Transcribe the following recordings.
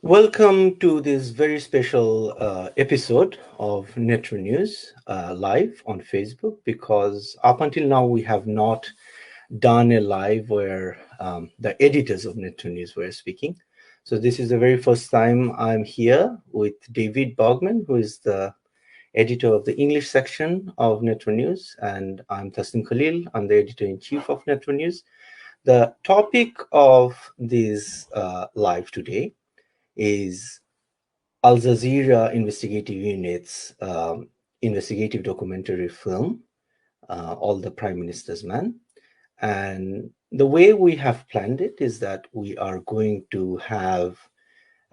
Welcome to this very special episode of Netro News live on Facebook because up until now we have not done a live where the editors of Netro News were speaking. So this is the very first time I'm here with David Bogman, who is the editor of the English section of Netro News, and I'm Tasnim Khalil. I'm the editor-in-chief of Netro News. The topic of this live today is Al Jazeera Investigative Unit's investigative documentary film, All the Prime Minister's Man. And the way we have planned it is that we are going to have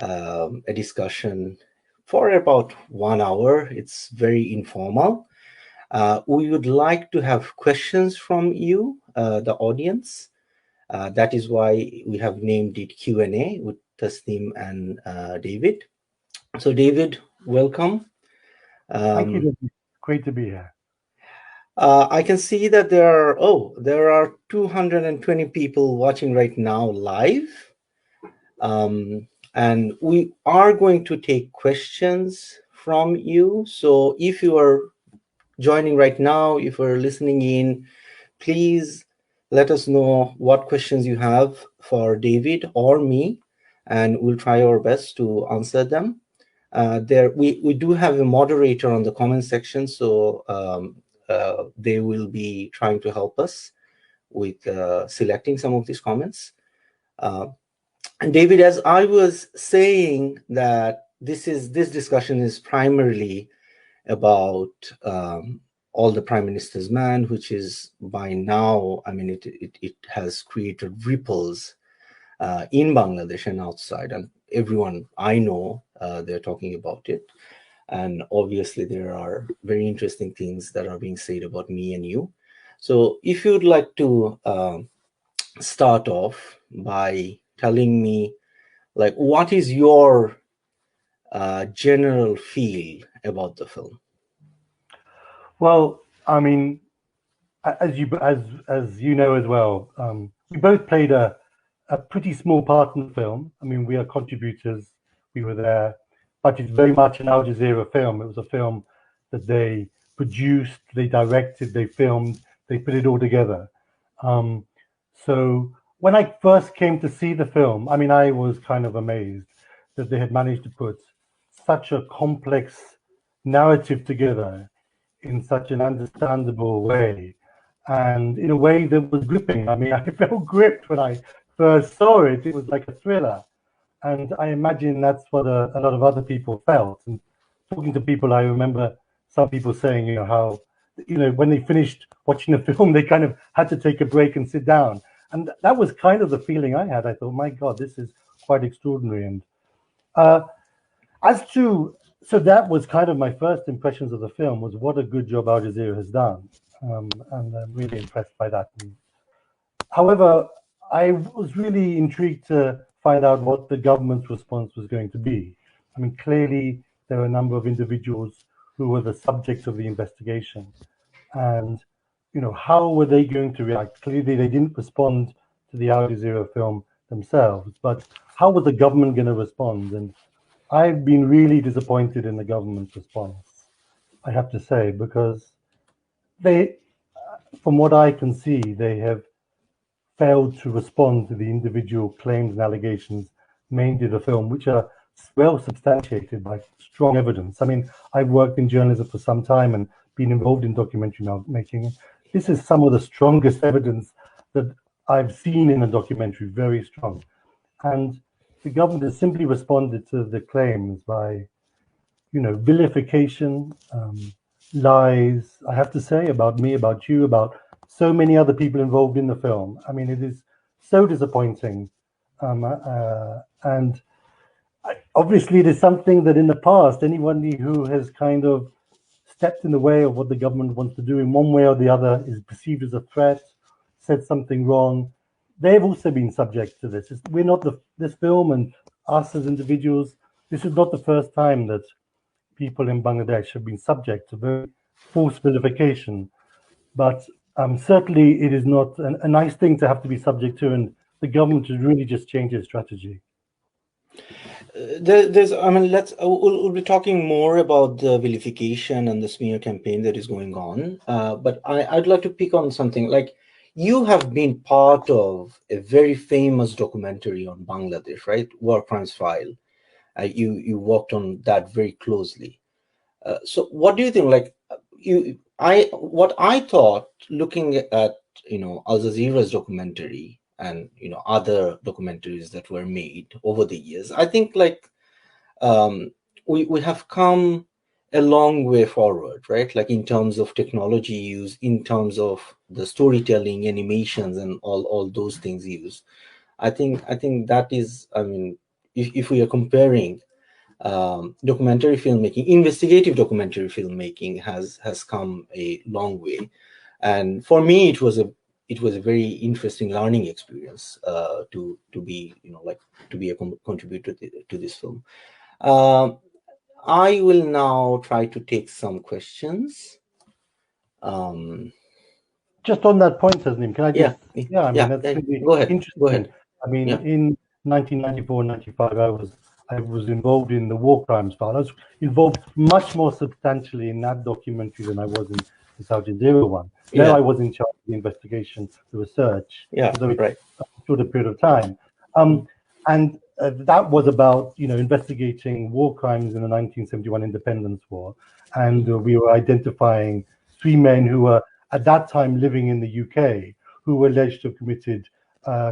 a discussion for about 1 hour. It's very informal. We would like to have questions from you, the audience. That is why we have named it Q&A with Tasneem and David. So David, welcome. Thank you. Great to be here. I can see that there are 220 people watching right now live. And we are going to take questions from you. So if you are joining right now, if you're listening in, please let us know what questions you have for David or me, and we'll try our best to answer them. We do have a moderator on the comment section, so they will be trying to help us with selecting some of these comments. And David, as I was saying, that this discussion is primarily about All the Prime Minister's Man, which is by now, I mean, it has created ripples in Bangladesh and outside, and everyone I know, they're talking about it. And obviously there are very interesting things that are being said about me and you. So if you'd like to start off by telling me, like, what is your general feel about the film? Well, I mean, as you know as well, we both played a pretty small part in the film. I mean, we are contributors. We were there, but it's very much an Al Jazeera film. It was a film that they produced, they directed, they filmed, they put it all together. So when I first came to see the film, I mean, I was kind of amazed that they had managed to put such a complex narrative together in such an understandable way and in a way that was gripping. I mean, I felt gripped when I first saw it. It was like a thriller. And I imagine that's what a lot of other people felt. And talking to people, I remember some people saying, how, when they finished watching the film, they kind of had to take a break and sit down. And that was kind of the feeling I had. I thought, my God, this is quite extraordinary. And so that was kind of my first impressions of the film, was what a good job Al Jazeera has done. And I'm really impressed by that. However, I was really intrigued to find out what the government's response was going to be. I mean, clearly there are a number of individuals who were the subject of the investigation. And, how were they going to react? Clearly they didn't respond to the Al Jazeera film themselves, but how was the government going to respond? And I've been really disappointed in the government's response, I have to say, because they, from what I can see, they have failed to respond to the individual claims and allegations made in the film, which are well substantiated by strong evidence. I mean, I've worked in journalism for some time and been involved in documentary making. This is some of the strongest evidence that I've seen in a documentary, very strong. And the government has simply responded to the claims by, vilification, lies, I have to say, about me, about you, about so many other people involved in the film. I mean, it is so disappointing. And obviously, it is something that in the past, anyone who has kind of stepped in the way of what the government wants to do in one way or the other is perceived as a threat, said something wrong. They've also been subject to this. We're not this film and us as individuals. This is not the first time that people in Bangladesh have been subject to very false vilification. But certainly it is not a nice thing to have to be subject to, and the government should really just change its strategy. There's, I mean, we'll be talking more about the vilification and the smear campaign that is going on. But I'd like to pick on something like you have been part of a very famous documentary on Bangladesh, right? War Crimes File. You worked on that very closely. So what do you think? Like what I thought looking at, Al Jazeera's documentary and, other documentaries that were made over the years, I think like we have come a long way forward, right? Like in terms of technology use, in terms of the storytelling, animations, and all those things used. I think that is, I mean, if we are comparing documentary filmmaking, investigative documentary filmmaking has come a long way, and for me it was a very interesting learning experience to be, like to be a contributor to this film. Um, I will now try to take some questions. Um, Just on that point, Tasneem, can I yeah, just, yeah, I mean, yeah, that's really go ahead, go interesting. ahead. I mean, Yeah, in 1994, 95, I was involved in the war crimes file. I was involved much more substantially in that documentary than I was in the Al Jazeera one. There yeah, I was in charge of the investigation, the research, yeah, although it right. took a shorter period of time. Mm, And that was about, investigating war crimes in the 1971 Independence War. And mm, we were identifying three men who were at that time living in the UK who were alleged to have committed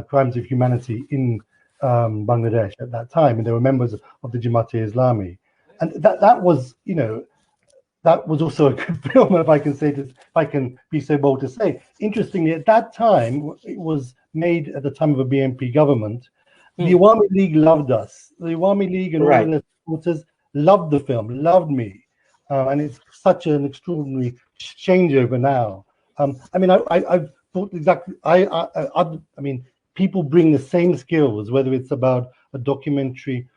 crimes of humanity in Bangladesh at that time, and they were members of the Jamaat-e-Islami. And that was, that was also a good film, if I can say this, if I can be so bold to say. Interestingly, at that time, it was made at the time of a BNP government. The mm, Awami League loved us. The Awami League and all of right. their supporters loved the film, loved me. And it's such an extraordinary changeover now. I mean, I've thought exactly, I mean, people bring the same skills, whether it's about a documentary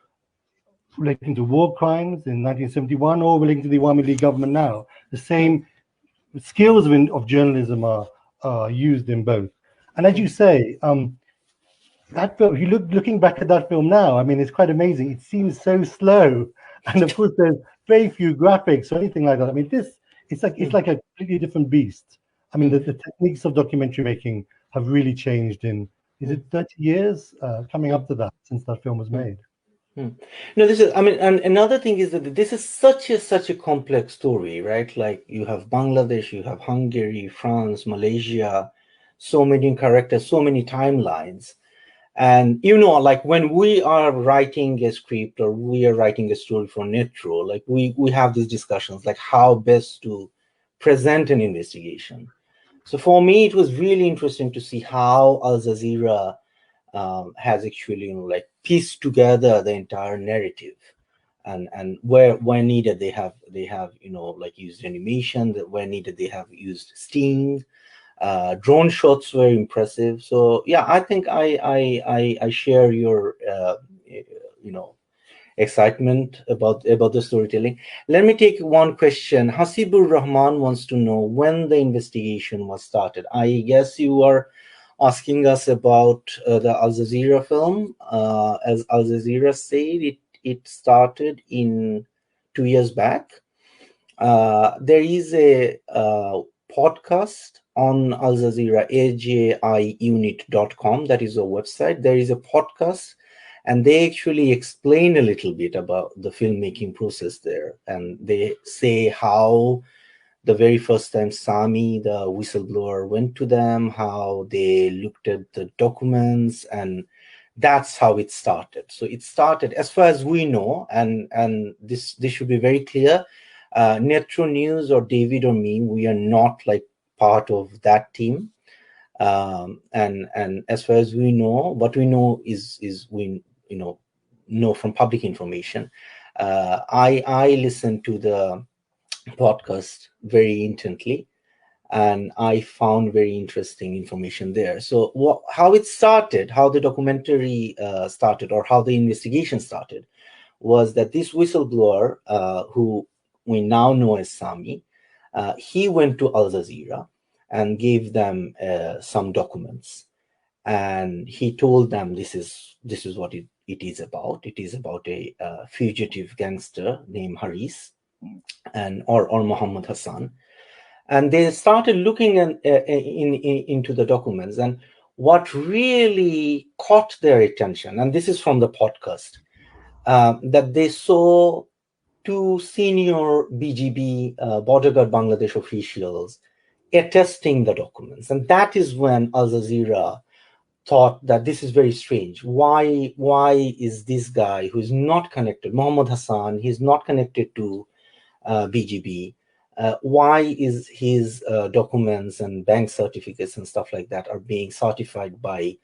relating to war crimes in 1971 or relating to the Awami League government now. The Mm, same skills of journalism are used in both. And as you mm, say, that film, if you looking back at that film now, I mean, it's quite amazing. It seems so slow, and of course, there's very few graphics or anything like that. I mean, it's mm, like a completely different beast. I mean, mm, the techniques of documentary making have really changed in, is mm, it 30 years coming mm, up to that since that film was mm. made? No, this is, I mean, and another thing is that this is such a complex story, right? Like you have Bangladesh, you have Hungary, France, Malaysia, so many characters, so many timelines. And like when we are writing a script or we are writing a story for Netro, like we have these discussions, like how best to present an investigation. So for me, it was really interesting to see how Al Jazeera has actually, like pieced together the entire narrative, and where needed they have like used animation, that where needed they have used sting. Drone shots were impressive. So yeah, I think I share your you know excitement about the storytelling. Let me take one question. Hasibur Rahman wants to know when the investigation was started. I guess you are asking us about the Al Jazeera film. As Al Jazeera said, it started in 2 years back. There is a podcast on Al Jazeera, ajiunit.com. That is a website. There is a podcast, and they actually explain a little bit about the filmmaking process there. And they say how the very first time Sami, the whistleblower, went to them, how they looked at the documents, and that's how it started. So it started, as far as we know, and this should be very clear. Netro News or David or me, we are not like part of that team. And as far as we know, what we know is we know from public information. I listened to the podcast very intently, and I found very interesting information there. So how it started, how the documentary started, or how the investigation started, was that this whistleblower, who we now know as Sami, he went to Al Jazeera and gave them some documents. and he told them this is what it is about. It is about a fugitive gangster named Haris and or Muhammad Hassan. And they started looking into the documents, and what really caught their attention, and this is from the podcast, that they saw two senior BGB border guard Bangladesh officials attesting the documents, and that is when Al Jazeera thought that this is very strange. Why is this guy who is not connected, Muhammad Hassan, he's not connected to BGB? Why is his documents and bank certificates and stuff like that are being certified by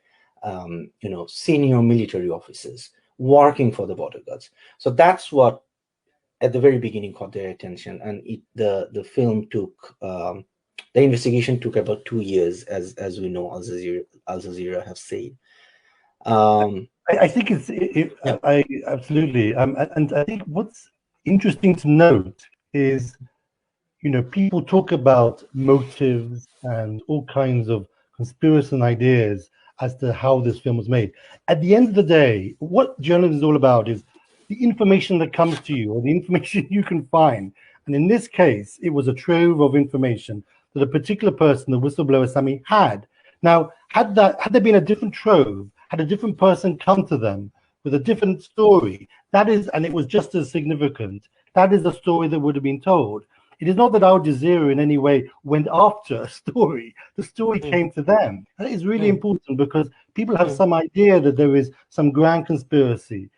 senior military officers working for the border guards? So that's what at the very beginning caught their attention, and the film took the investigation took about 2 years, as we know, Al Jazeera have said. I think I absolutely, and I think what's interesting to note is, people talk about motives and all kinds of conspiracy and ideas as to how this film was made. At the end of the day, what journalism is all about is the information that comes to you, or the information you can find. And in this case, it was a trove of information that a particular person, the whistleblower Sami, had. Now, had there been a different trove, had a different person come to them with a different story, and it was just as significant, that is the story that would have been told. It is not that Al Jazeera in any way went after a story. The story came to them. That is really important, because people have some idea that there is some grand conspiracy,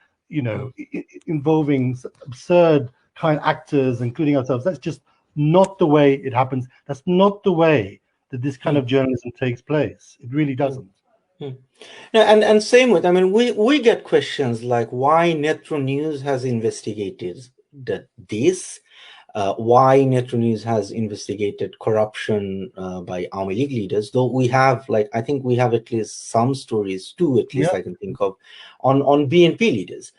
involving absurd kind of actors, including ourselves. That's just not the way it happens. That's not the way that this kind of journalism takes place. It really doesn't. And same with, we get questions like why Netro News has investigated this, why Netro News has investigated corruption by Army League leaders, though we have, I think we have at least some stories too, at least I can think of, on BNP leaders.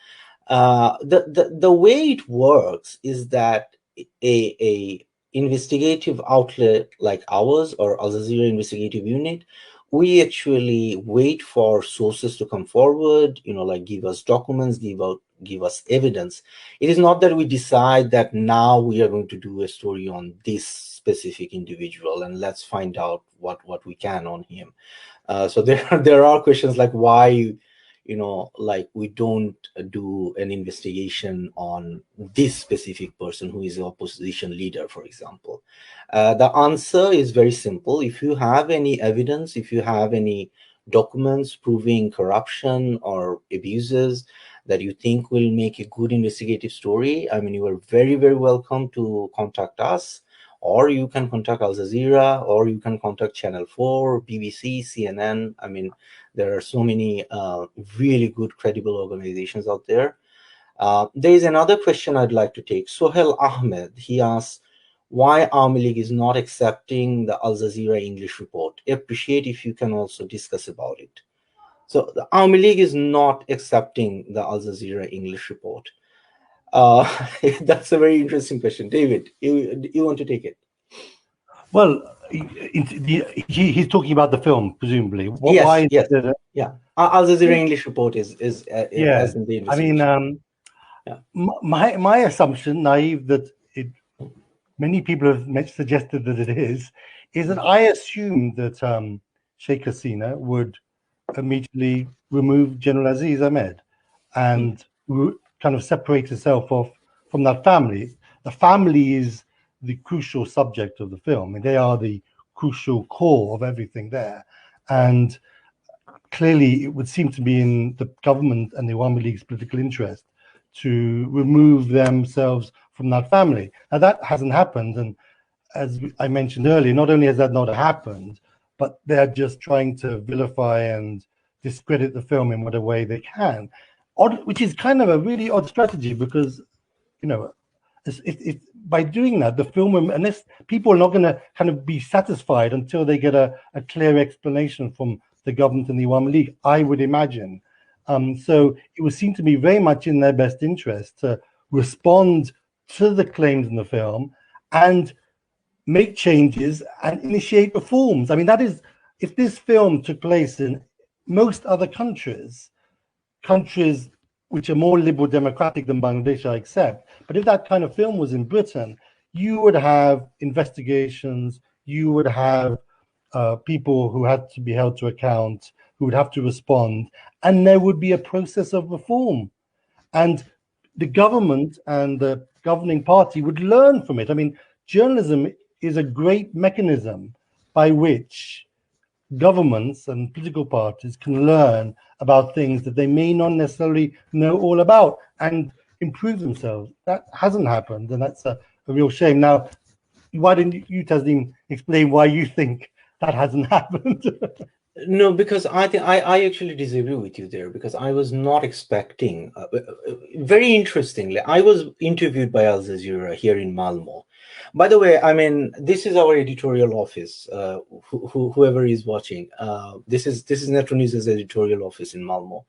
The way it works is that a investigative outlet like ours, or Al Jazeera Investigative Unit, we actually wait for sources to come forward, give us documents, give us evidence. It is not that we decide that now we are going to do a story on this specific individual and let's find out what we can on him. So there are questions like why, we don't do an investigation on this specific person who is an opposition leader, for example. The answer is very simple. If you have any evidence, if you have any documents proving corruption or abuses that you think will make a good investigative story, you are very, very welcome to contact us, or you can contact Al Jazeera, or you can contact Channel 4, BBC, CNN. There are so many really good, credible organizations out there. There is another question I'd like to take. Sohel Ahmed, he asks, why Army League is not accepting the Al Jazeera English report? Appreciate if you can also discuss about it. So the Army League is not accepting the Al Jazeera English report. That's a very interesting question. David, you want to take it? Well, he's talking about the film, presumably. Yes. Al Jazeera English report is in the investigation. My assumption, naive that many people have suggested that it is that I assumed that Sheikh Hasina would immediately remove General Aziz Ahmed and kind of separate herself off from that family. The family is the crucial subject of the film, and they are the crucial core of everything there. And clearly, it would seem to be in the government and the Awami League's political interest to remove themselves from that family. Now, that hasn't happened, and as I mentioned earlier, not only has that not happened, but they're just trying to vilify and discredit the film in whatever way they can, which is kind of a really odd strategy, because, by doing that, the film, unless people are not going to kind of be satisfied until they get a clear explanation from the government and the Awami League, I would imagine. So it would seem to be very much in their best interest to respond to the claims in the film and make changes and initiate reforms. That is, if this film took place in most other countries which are more liberal democratic than Bangladesh, I accept. But if that kind of film was in Britain, you would have investigations, you would have people who had to be held to account, who would have to respond, and there would be a process of reform. And the government and the governing party would learn from it. I mean, journalism is a great mechanism by which governments and political parties can learn about things that they may not necessarily know all about and improve themselves. That hasn't happened, and that's a real shame. Now, why didn't you, Tasneem, explain why you think that hasn't happened? No, because I think I actually disagree with you there, because I was not expecting. Very interestingly, I was interviewed by Al Jazeera here in Malmo. By the way, I mean, this is our editorial office. Whoever is watching, this is Netro News' editorial office in Malmo.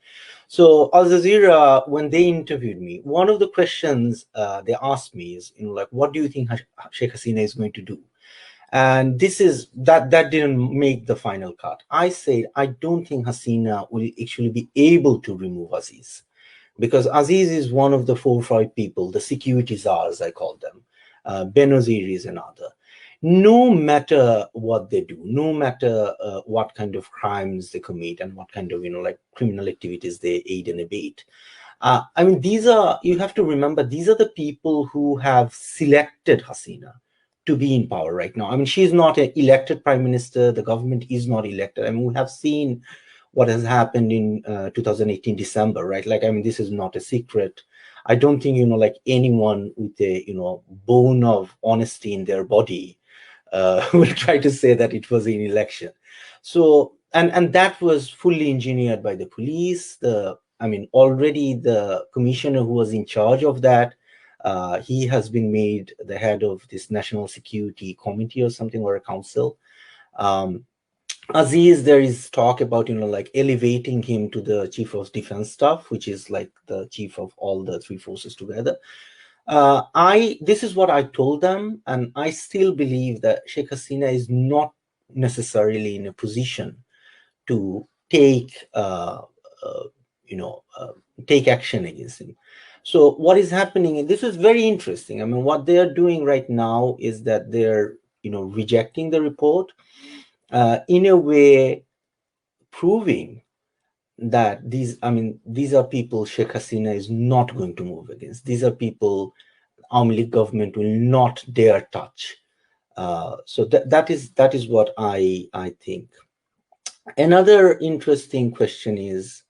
So Al Jazeera, when they interviewed me, one of the questions they asked me is, like, what do you think Sheikh Hasina is going to do? And this is that didn't make the final cut. I said, I don't think Hasina will actually be able to remove Aziz, because Aziz is one of the 4 or 5 people, the security czars, I call them. Benazir is another. No matter what they do, no matter what kind of crimes they commit and what kind of, like, criminal activities they aid and abet. I mean, you have to remember, these are the people who have selected Hasina to be in power right now. I mean, she's not an elected prime minister. The government is not elected. I mean, we have seen what has happened in 2018 December, right? Like, I mean, this is not a secret. I don't think, like, anyone with a, bone of honesty in their body will try to say that it was an election. So, and that was fully engineered by the police. I mean, already the commissioner who was in charge of that, he has been made the head of this National Security Committee or something, or a council. Aziz, there is talk about, like, elevating him to the chief of defense staff, which is like the chief of all the 3 forces together. This is what I told them, and I still believe that Sheikh Hasina is not necessarily in a position to take, take action against him. So what is happening, and this is very interesting. I mean, what they are doing right now is that they're, rejecting the report, in a way proving that these are people Sheikh Hasina is not going to move against. These are people Army League government will not dare touch. So that is what I think. Another interesting question is,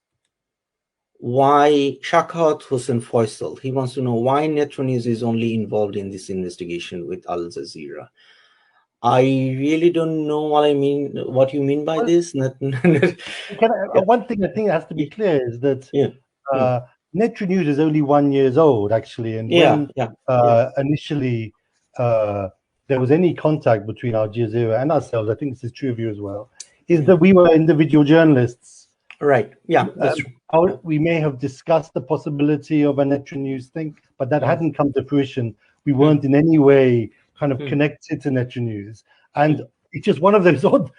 why Shakhat Hossain Faisal, he wants to know why Netro News is only involved in this investigation with Al Jazeera. I really don't know what you mean by this. One thing I think has to be clear is that Netro News is only 1 year old, actually. And when initially there was any contact between Al Jazeera and ourselves, I think this is true of you as well, is that we were individual journalists. Right. Yeah, that's true. We may have discussed the possibility of a Netro News thing, but that hadn't come to fruition. We weren't in any way kind of connected to Netro News. And it's just one of those odd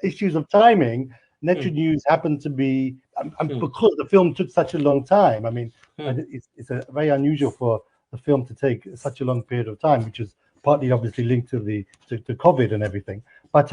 issues of timing. Netro News happened to be, because the film took such a long time. I mean, it's a very unusual for the film to take such a long period of time, which is partly obviously linked to to COVID and everything. But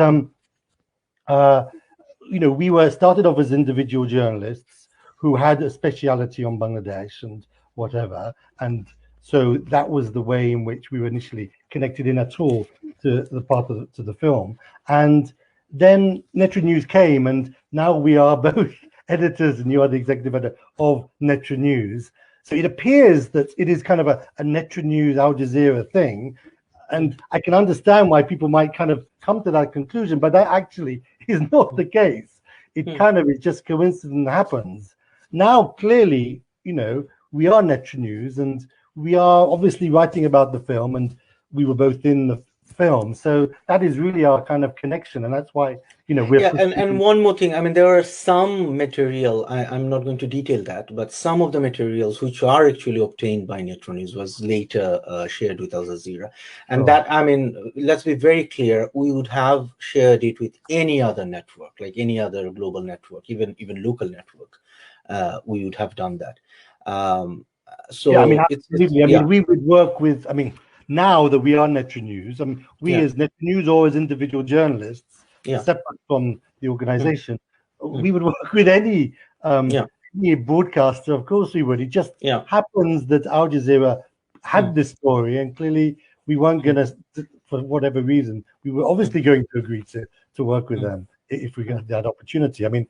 we were started off as individual journalists who had a speciality on Bangladesh and whatever, and so that was the way in which we were initially connected in at all to the film. And then Netro News came, and now we are both editors, and you are the executive editor of Netro News. So it appears that it is kind of a Netro News Al Jazeera thing, and I can understand why people might kind of come to that conclusion, but that actually is not the case. It kind of is just coincidence happens. Now, clearly, we are Netro News, and we are obviously writing about the film, and we were both in the film. So that is really our kind of connection, and that's why we're Yeah, and one more thing. I mean, there are some material, I'm not going to detail that, but some of the materials which are actually obtained by Netronews was later shared with Al Jazeera. And that, I mean, let's be very clear, we would have shared it with any other network, like any other global network, even local network. We would have done that. So yeah, I mean, it's absolutely. I yeah, mean, we would work with. I mean, now that we are Netronews, I mean, we as Netronews or as individual journalists, separate from the organization, we would work with any broadcaster. Of course, we would. It just happens that Al Jazeera had this story, and clearly we weren't going to, for whatever reason, we were obviously going to agree to work with them if we got that opportunity. I mean,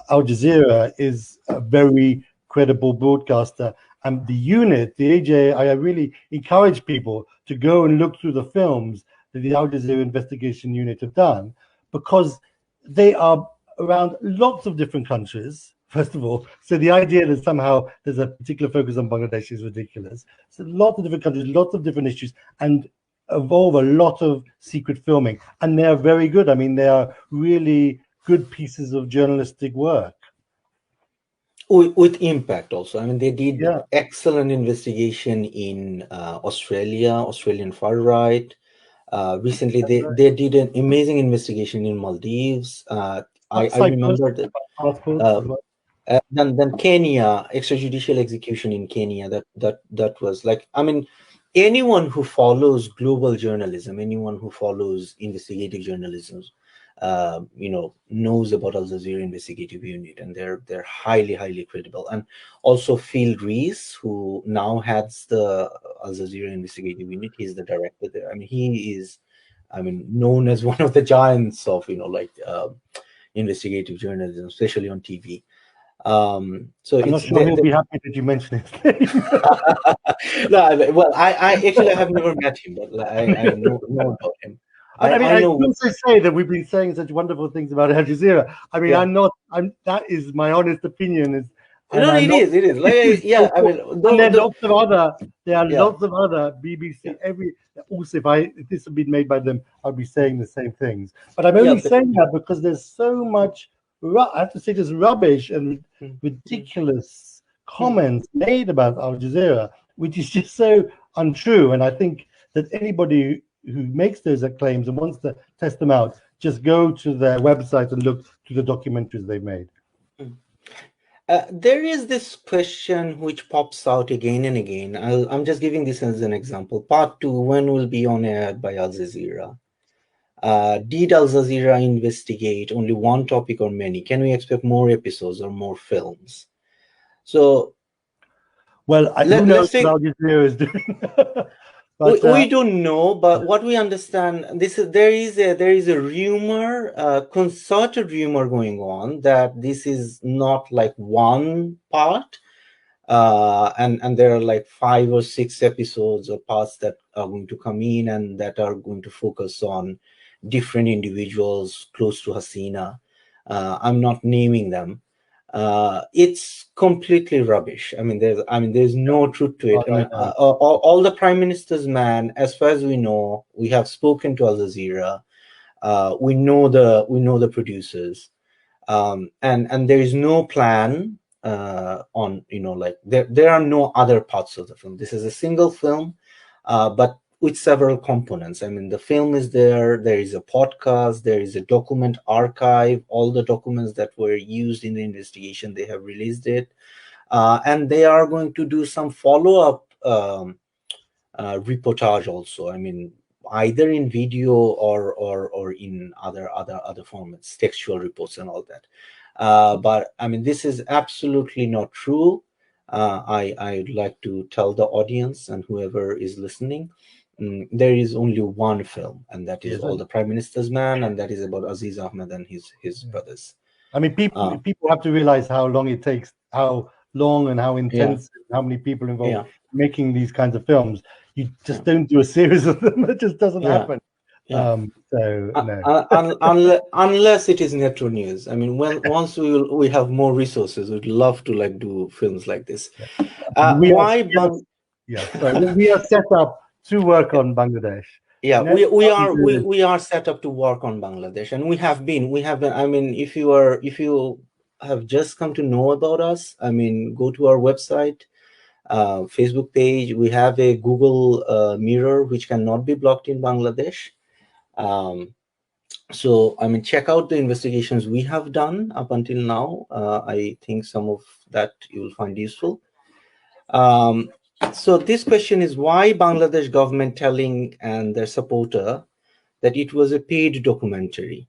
Al Jazeera is a very credible broadcaster. And the unit, the AJ, I really encourage people to go and look through the films that the Al Jazeera Investigation Unit have done, because they are around lots of different countries, first of all. So the idea that somehow there's a particular focus on Bangladesh is ridiculous. So lots of different countries, lots of different issues, and involve a lot of secret filming. And they are very good. I mean, they are really good pieces of journalistic work. With impact also. I mean, they did excellent investigation in Australian far right. Recently, they did an amazing investigation in Maldives. I remember that. Then Kenya, extrajudicial execution in Kenya. That was like, I mean, anyone who follows global journalism, anyone who follows investigative journalism, knows about Al Jazeera Investigative Unit, and they're highly credible. And also Phil Rees, who now heads the Al Jazeera Investigative Unit, he's the director there. I mean, he is, known as one of the giants of investigative journalism, especially on TV. So I'm not sure he'll be happy that you mentioned his name. No, well, I actually have never met him, but I know about him. I know. Also say that we've been saying such wonderful things about Al Jazeera. I mean, that is my honest opinion. It is. Like, yeah, I mean, there are lots of other BBC. Also, if this had been made by them, I'd be saying the same things. But I'm only saying that because there's so much. I have to say, there's rubbish and ridiculous comments made about Al Jazeera, which is just so untrue. And I think that anybody who makes those claims and wants to test them out, just go to their website and look to the documentaries they've made. There is this question which pops out again and again. I'm just giving this as an example. Part 2, when will be on air by Al Jazeera? Did Al Jazeera investigate only one topic or many? Can we expect more episodes or more films? So, well, who knows what Al Jazeera is doing? But, we don't know, but what we understand, there is a rumor, concerted rumor going on that this is not like one part, and there are like 5 or 6 episodes or parts that are going to come in and that are going to focus on different individuals close to Hasina. I'm not naming them. It's completely rubbish. I mean, there's no truth to it. All the prime minister's man, as far as we know, we have spoken to Al Jazeera. We know the producers, and there is no plan on there are no other parts of the film. This is a single film, but with several components. I mean, the film is there. There is a podcast. There is a document archive. All the documents that were used in the investigation, they have released it, and they are going to do some follow-up reportage also. I mean, either in video or in other formats, textual reports and all that. But I mean, this is absolutely not true. I'd like to tell the audience and whoever is listening, there is only one film, and that is All the Prime Minister's Man, and that is about Aziz Ahmed and his brothers. I mean, people have to realize how long it takes, how long and how intense, how many people involved making these kinds of films. You just don't do a series of them; it just doesn't happen. Unless it is Netronews. I mean, once we have more resources, we'd love to do films like this. We are set up to work on Bangladesh. Yeah, Never mind the- we are set up to work on Bangladesh, and we have been. I mean, if you have just come to know about us, I mean, go to our website, Facebook page. We have a Google Mirror which cannot be blocked in Bangladesh. Um, so I mean, check out the investigations we have done up until now. I think some of that you will find useful. Um, so this question is, why Bangladesh government telling and their supporter that it was a paid documentary?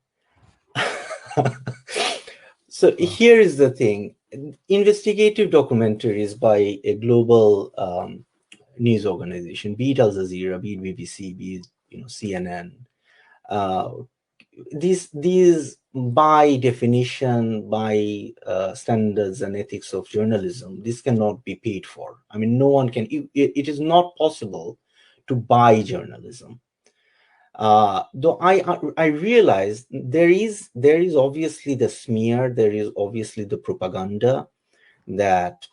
So here is the thing: investigative documentaries by a global news organization, be it Al Jazeera, be it BBC, be it CNN. Uh, these by definition, by standards and ethics of journalism, this cannot be paid for. I mean, no one can. It is not possible to buy journalism. Though I realize there is obviously the smear, there is obviously the propaganda that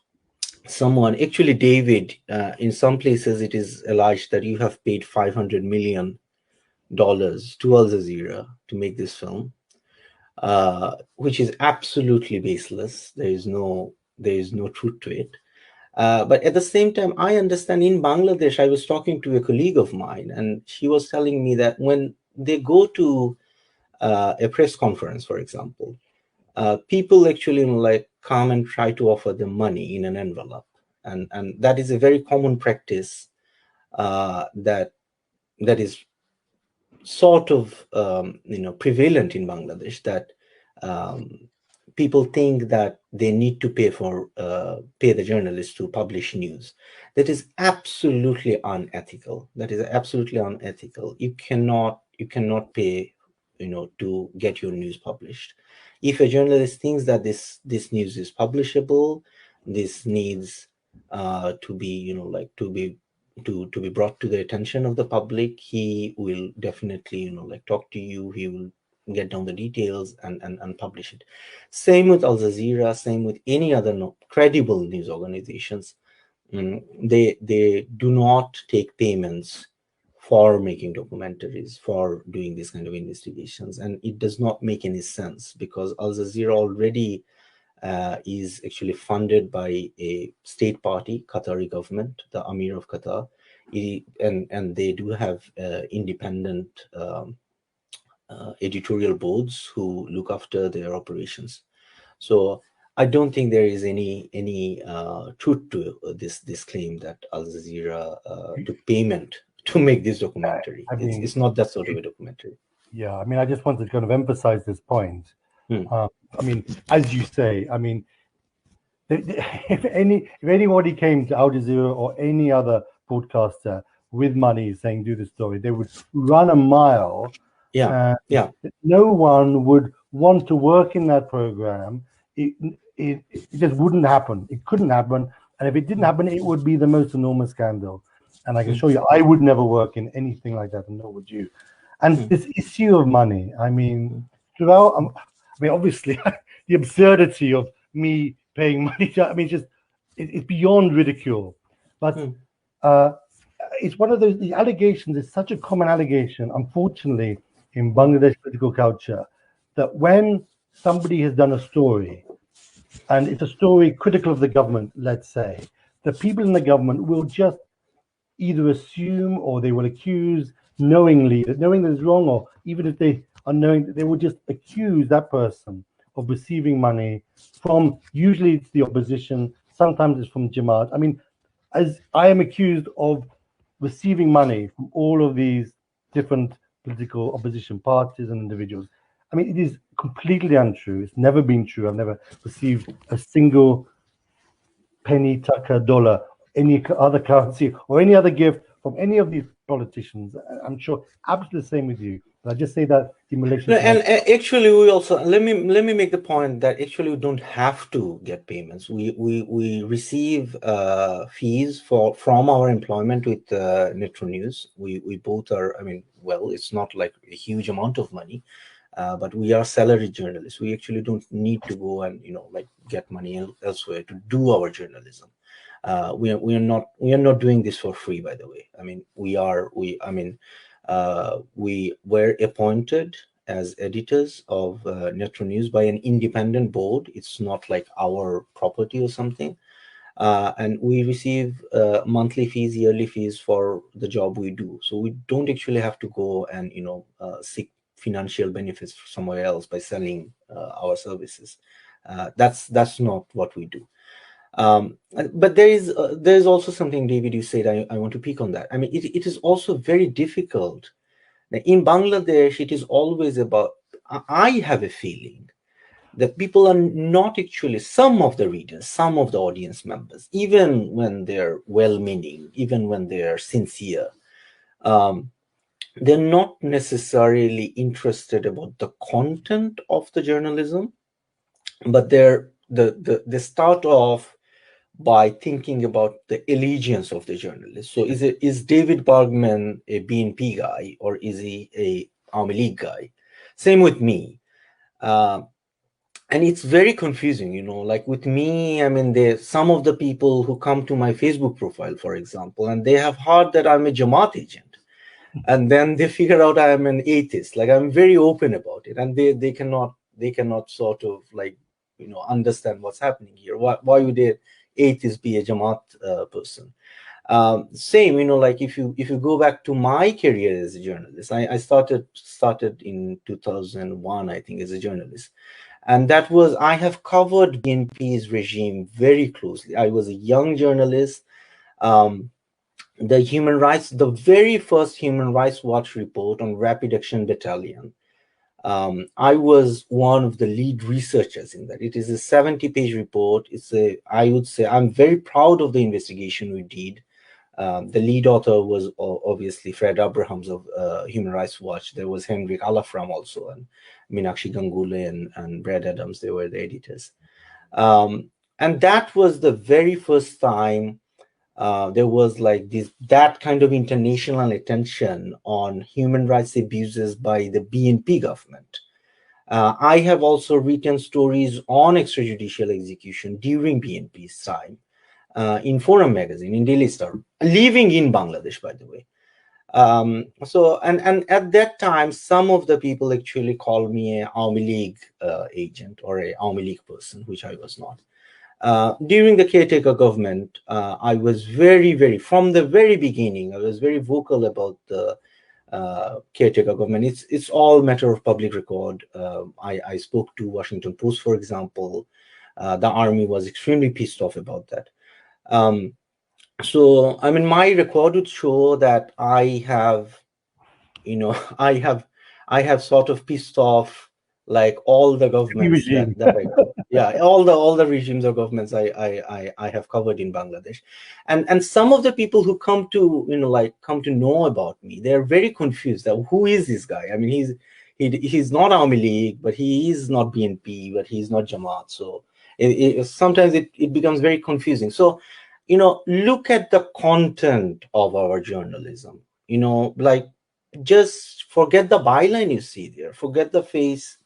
someone, actually David, in some places it is alleged that you have paid $500 million to Al Jazeera to make this film, which is absolutely baseless. There is no truth to it. But at the same time, I understand in Bangladesh, I was talking to a colleague of mine, and she was telling me that when they go to a press conference, for example, people actually like come and try to offer them money in an envelope, and that is a very common practice that is sort of prevalent in Bangladesh, that um, people think that they need to pay the journalists to publish news. That is absolutely unethical. You cannot pay to get your news published. If a journalist thinks that this news is publishable, this needs to be to be brought to the attention of the public, he will definitely talk to you. He will get down the details and publish it. Same with Al Jazeera, same with any other credible news organizations. They do not take payments for making documentaries, for doing this kind of investigations, and it does not make any sense, because Al Jazeera already is actually funded by a state party, Qatari government, the Amir of Qatar, and they do have independent editorial boards who look after their operations. So I don't think there is any truth to this claim that Al Jazeera took payment to make this documentary. I mean, It's not that sort of a documentary. yeah, I mean, I just wanted to kind of emphasize this point. Hmm. I mean, as you say, I mean, if anybody came to Al Jazeera or any other broadcaster with money saying do the story, they would run a mile. Yeah, yeah. No one would want to work in that program. It just wouldn't happen. It couldn't happen. And if it didn't happen, it would be the most enormous scandal. And I can show you, I would never work in anything like that, and nor would you. And this issue of money, I mean, throughout, I mean, obviously, the absurdity of me paying money to, I mean, it's beyond ridicule. But it's one of those, the allegations is such a common allegation, unfortunately, in Bangladesh political culture, that when somebody has done a story, and it's a story critical of the government, let's say, the people in the government will just either assume or they will accuse knowingly that it's wrong, or even if they are knowing, they will just accuse that person of receiving money from, usually it's the opposition, sometimes it's from Jamaat. I mean, as I am accused of receiving money from all of these different political opposition parties and individuals. I mean, it is completely untrue. It's never been true. I've never received a single penny, taka, dollar, any other currency or any other gift from any of these politicians. I'm sure absolutely the same with you. But I just say that in relation to And actually, we also let me make the point that actually we don't have to get payments. We receive fees from our employment with Netro News. We both are. I mean, well, it's not like a huge amount of money, but we are salaried journalists. We actually don't need to go and get money elsewhere to do our journalism. We are not doing this for free, by the way. I mean, We were appointed as editors of Netro News by an independent board. It's not like our property or something. And we receive monthly fees, yearly fees for the job we do. So we don't actually have to go and seek financial benefits somewhere else by selling our services. That's not what we do. But there is also something, David, you said. I want to pick on that. I mean, it is also very difficult. In Bangladesh, it is always about. I have a feeling that people are not actually, some of the readers, some of the audience members, even when they're well-meaning, even when they're sincere, they're not necessarily interested about the content of the journalism, but they start off by thinking about the allegiance of the journalist. So is David Bergman a BNP guy, or is he a Army League guy? Same with me. And it's very confusing, like with me, I mean, some of the people who come to my Facebook profile, for example, and they have heard that I'm a Jamaat agent. And then they figure out I am an atheist. Like, I'm very open about it. And they cannot sort of like, understand what's happening here. Why would an atheist be a Jamaat person? Same, like if you go back to my career as a journalist, I started in 2001, I think, as a journalist. And that was, I have covered BNP's regime very closely. I was a young journalist. The very first Human Rights Watch report on Rapid Action Battalion, I was one of the lead researchers in that. It is a 70-page report. I would say I'm very proud of the investigation we did. The lead author was obviously Fred Abrahams of Human Rights Watch. There was Henrik Alafram also, and Meenakshi Ganguly and Brad Adams. They were the editors. And that was the very first time there was like that kind of international attention on human rights abuses by the BNP government. I have also written stories on extrajudicial execution during BNP's time. In Forum magazine, in Daily Star, living in Bangladesh, by the way. So at that time, some of the people actually called me a Army League agent or a Army League person, which I was not. During the caretaker government, I was from the very beginning, I was very vocal about the caretaker government. It's all matter of public record. I spoke to Washington Post, for example. The army was extremely pissed off about that. So I mean, my record would show that I have sort of pissed off like all the governments that I know. Yeah, all the regimes or governments I have covered in Bangladesh, and some of the people who come to know about me, they're very confused that who is this guy? I mean, he's not Army League, but he is not BNP, but he's not Jamaat. So sometimes it becomes very confusing. So look at the content of our journalism. Like, just forget the byline you see there, forget the face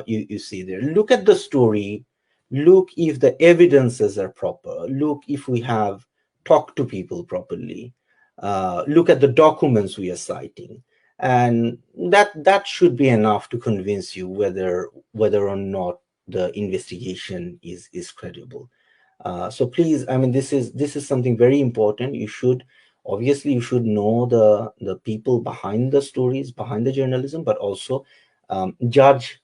you see there. Look at the story, look if the evidences are proper, look if we have talked to people properly, look at the documents we are citing, and that should be enough to convince you whether or not the investigation is credible. So please, I mean, this is something very important. You should know the people behind the stories, behind the journalism, but also judge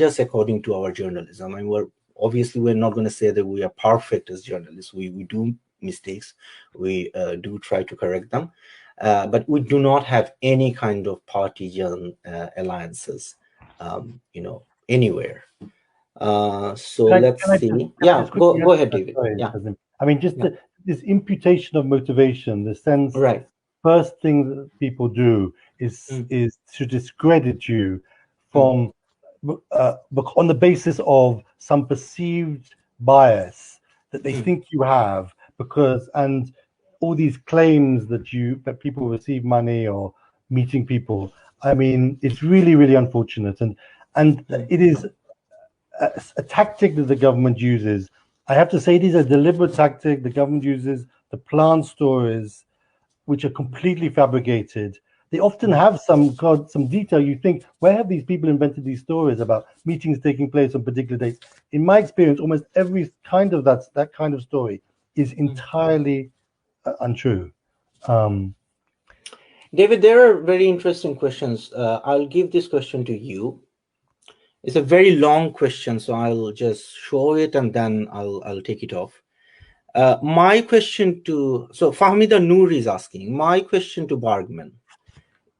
us according to our journalism. I mean, we're not going to say that we are perfect as journalists. We do mistakes. We do try to correct them, but we do not have any kind of partisan alliances, anywhere. So let's see. Go ahead, David. Sorry, yeah. I mean, just this imputation of motivation, the sense. Right. First thing that people do is to discredit you from on the basis of some perceived bias that they think you have, and all these claims that people receive money or meeting people. I mean, it's really, really unfortunate, and it is a tactic that the government uses. I have to say it is a deliberate tactic the government uses to plant stories which are completely fabricated, they often have some detail. You think, where have these people invented these stories about meetings taking place on particular dates? In my experience, almost every kind of that kind of story is entirely untrue. David, there are very interesting questions. I'll give this question to you. It's a very long question, so I'll just show it and then I'll take it off. My question to, so Fahmida Noor is asking, my question to Bargmann.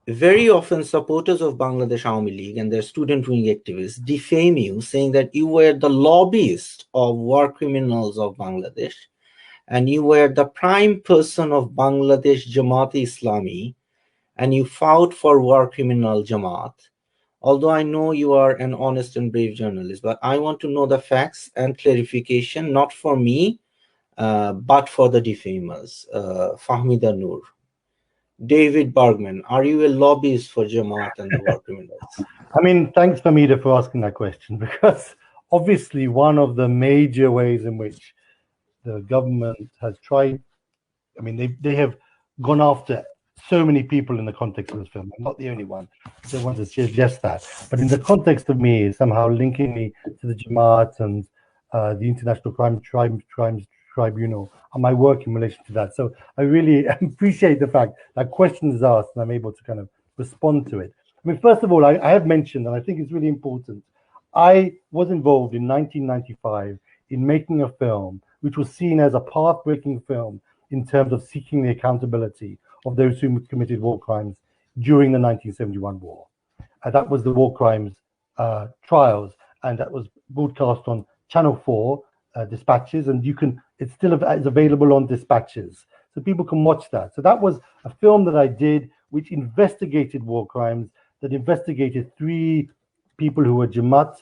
Very often supporters of Bangladesh Awami League and their student wing activists defame you, saying that you were the lobbyist of war criminals of Bangladesh and you were the prime person of Bangladesh Jamaat-e-Islami and you fought for war criminal Jamaat. Although I know you are an honest and brave journalist, but I want to know the facts and clarification, not for me, but for the defamers. Fahmida Noor. David Bargmann, are you a lobbyist for Jamaat and the war criminals? I mean, thanks, Fahmida, for asking that question, because obviously one of the major ways in which the government has tried, I mean, they have gone after so many people in the context of this film. I'm not the only one. I don't want to suggest that. But in the context of me, somehow linking me to the Jamaat and the International Crimes Tribunal and my work in relation to that. So I really appreciate the fact that question is asked and I'm able to kind of respond to it. I mean, first of all, I have mentioned, and I think it's really important, I was involved in 1995 in making a film which was seen as a path-breaking film in terms of seeking the accountability of those who committed war crimes during the 1971 war. That was the war crimes trials, and that was broadcast on Channel 4 Dispatches, and it's still available on Dispatches, so people can watch that. So that was a film that I did, which investigated war crimes, that investigated 3 people who were Jamaat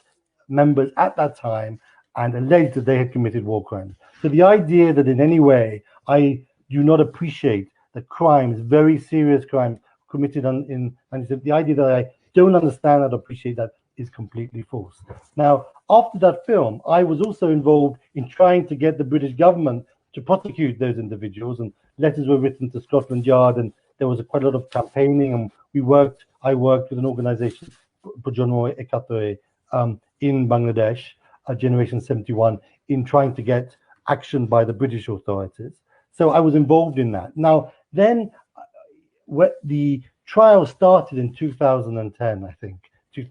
members at that time and alleged that they had committed war crimes. So the idea that in any way I do not appreciate the crimes, very serious crimes committed in the idea that I don't understand and appreciate that is completely false. Now, after that film, I was also involved in trying to get the British government to prosecute those individuals, and letters were written to Scotland Yard, and there was quite a lot of campaigning, and I worked with an organization, Projono Ekatoe, in Bangladesh, Generation 71, in trying to get action by the British authorities. So I was involved in that. Now, then the trial started in 2010, I think,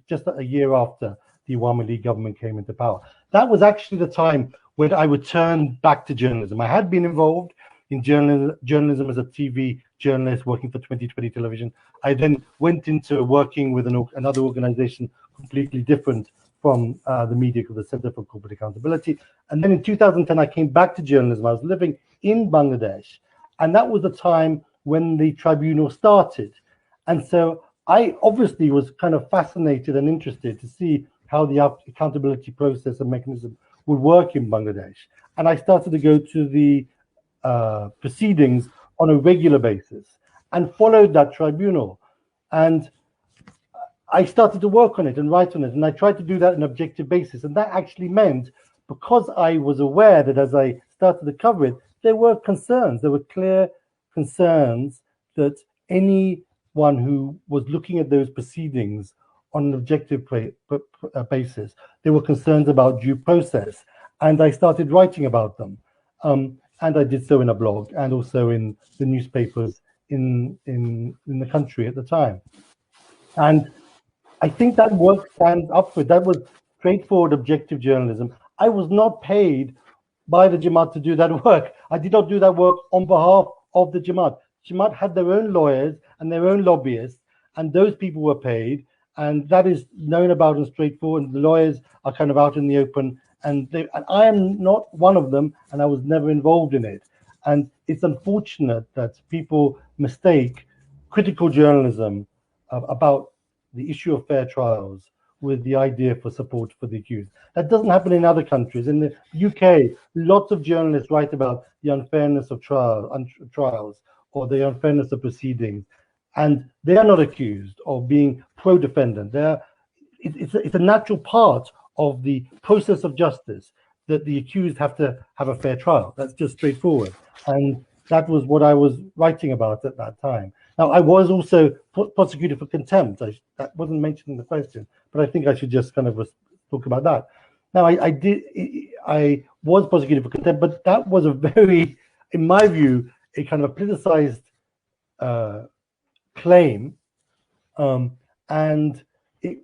just a year after the Awami League government came into power. That was actually the time when I returned back to journalism. I had been involved in journalism as a TV journalist working for 2020 television. I then went into working with another organization completely different from the media, called the Center for Corporate Accountability. And then in 2010, I came back to journalism. I was living in Bangladesh, and that was the time when the tribunal started. And so I obviously was kind of fascinated and interested to see how the accountability process and mechanism would work in Bangladesh. And I started to go to the proceedings on a regular basis and followed that tribunal. And I started to work on it and write on it. And I tried to do that on an objective basis. And that actually meant, because I was aware that as I started to cover it, there were concerns. There were clear concerns that anyone who was looking at those proceedings on an objective basis, there were concerns about due process. And I started writing about them. And I did so in a blog and also in the newspapers in the country at the time. And I think that work stands up for it. That was straightforward, objective journalism. I was not paid by the Jamaat to do that work. I did not do that work on behalf of the Jamaat. Jamaat had their own lawyers and their own lobbyists, and those people were paid, and that is known about and straightforward. And the lawyers are kind of out in the open, and I am not one of them, and I was never involved in it. And it's unfortunate that people mistake critical journalism about the issue of fair trials with the idea for support for the accused. That doesn't happen in other countries. In the UK, lots of journalists write about the unfairness of trials or the unfairness of proceedings, and they are not accused of being pro-defendant. It's a natural part of the process of justice that the accused have to have a fair trial. That's just straightforward. And that was what I was writing about at that time. Now, I was also prosecuted for contempt. That wasn't mentioned in the question, but I think I should just kind of talk about that. Now, I was prosecuted for contempt, but that was a very, in my view, a kind of politicized claim, and it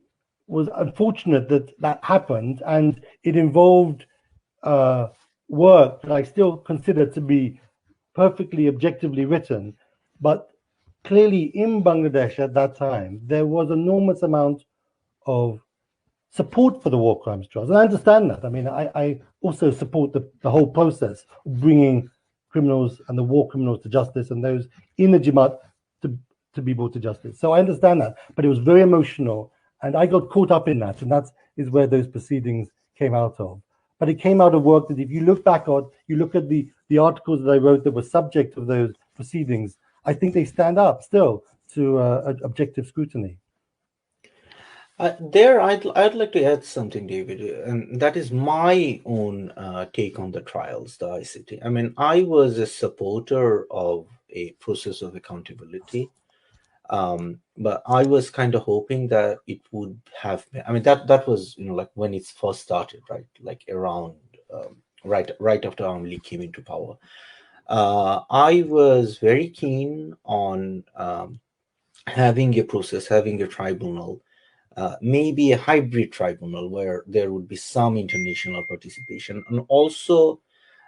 was unfortunate that that happened, and it involved work that I still consider to be perfectly objectively written, but clearly in Bangladesh at that time there was enormous amount of support for the war crimes trials, and I understand that. I mean, I also support the whole process of bringing criminals and the war criminals to justice, and those in the Jamaat to be brought to justice. So I understand that, but it was very emotional, and I got caught up in that, and that is where those proceedings came out of. But it came out of work that, if you look back on, you look at the articles that I wrote that were subject of those proceedings, I think they stand up still to objective scrutiny. There, I'd like to add something, David, and that is my own take on the trials, the ICT. I mean, I was a supporter of a process of accountability, but I was kind of hoping that it would have been. I mean, that was, you know, like when it first started, right? Like around right after Army League came into power. I was very keen on having a process, having a tribunal. Maybe a hybrid tribunal where there would be some international participation, and also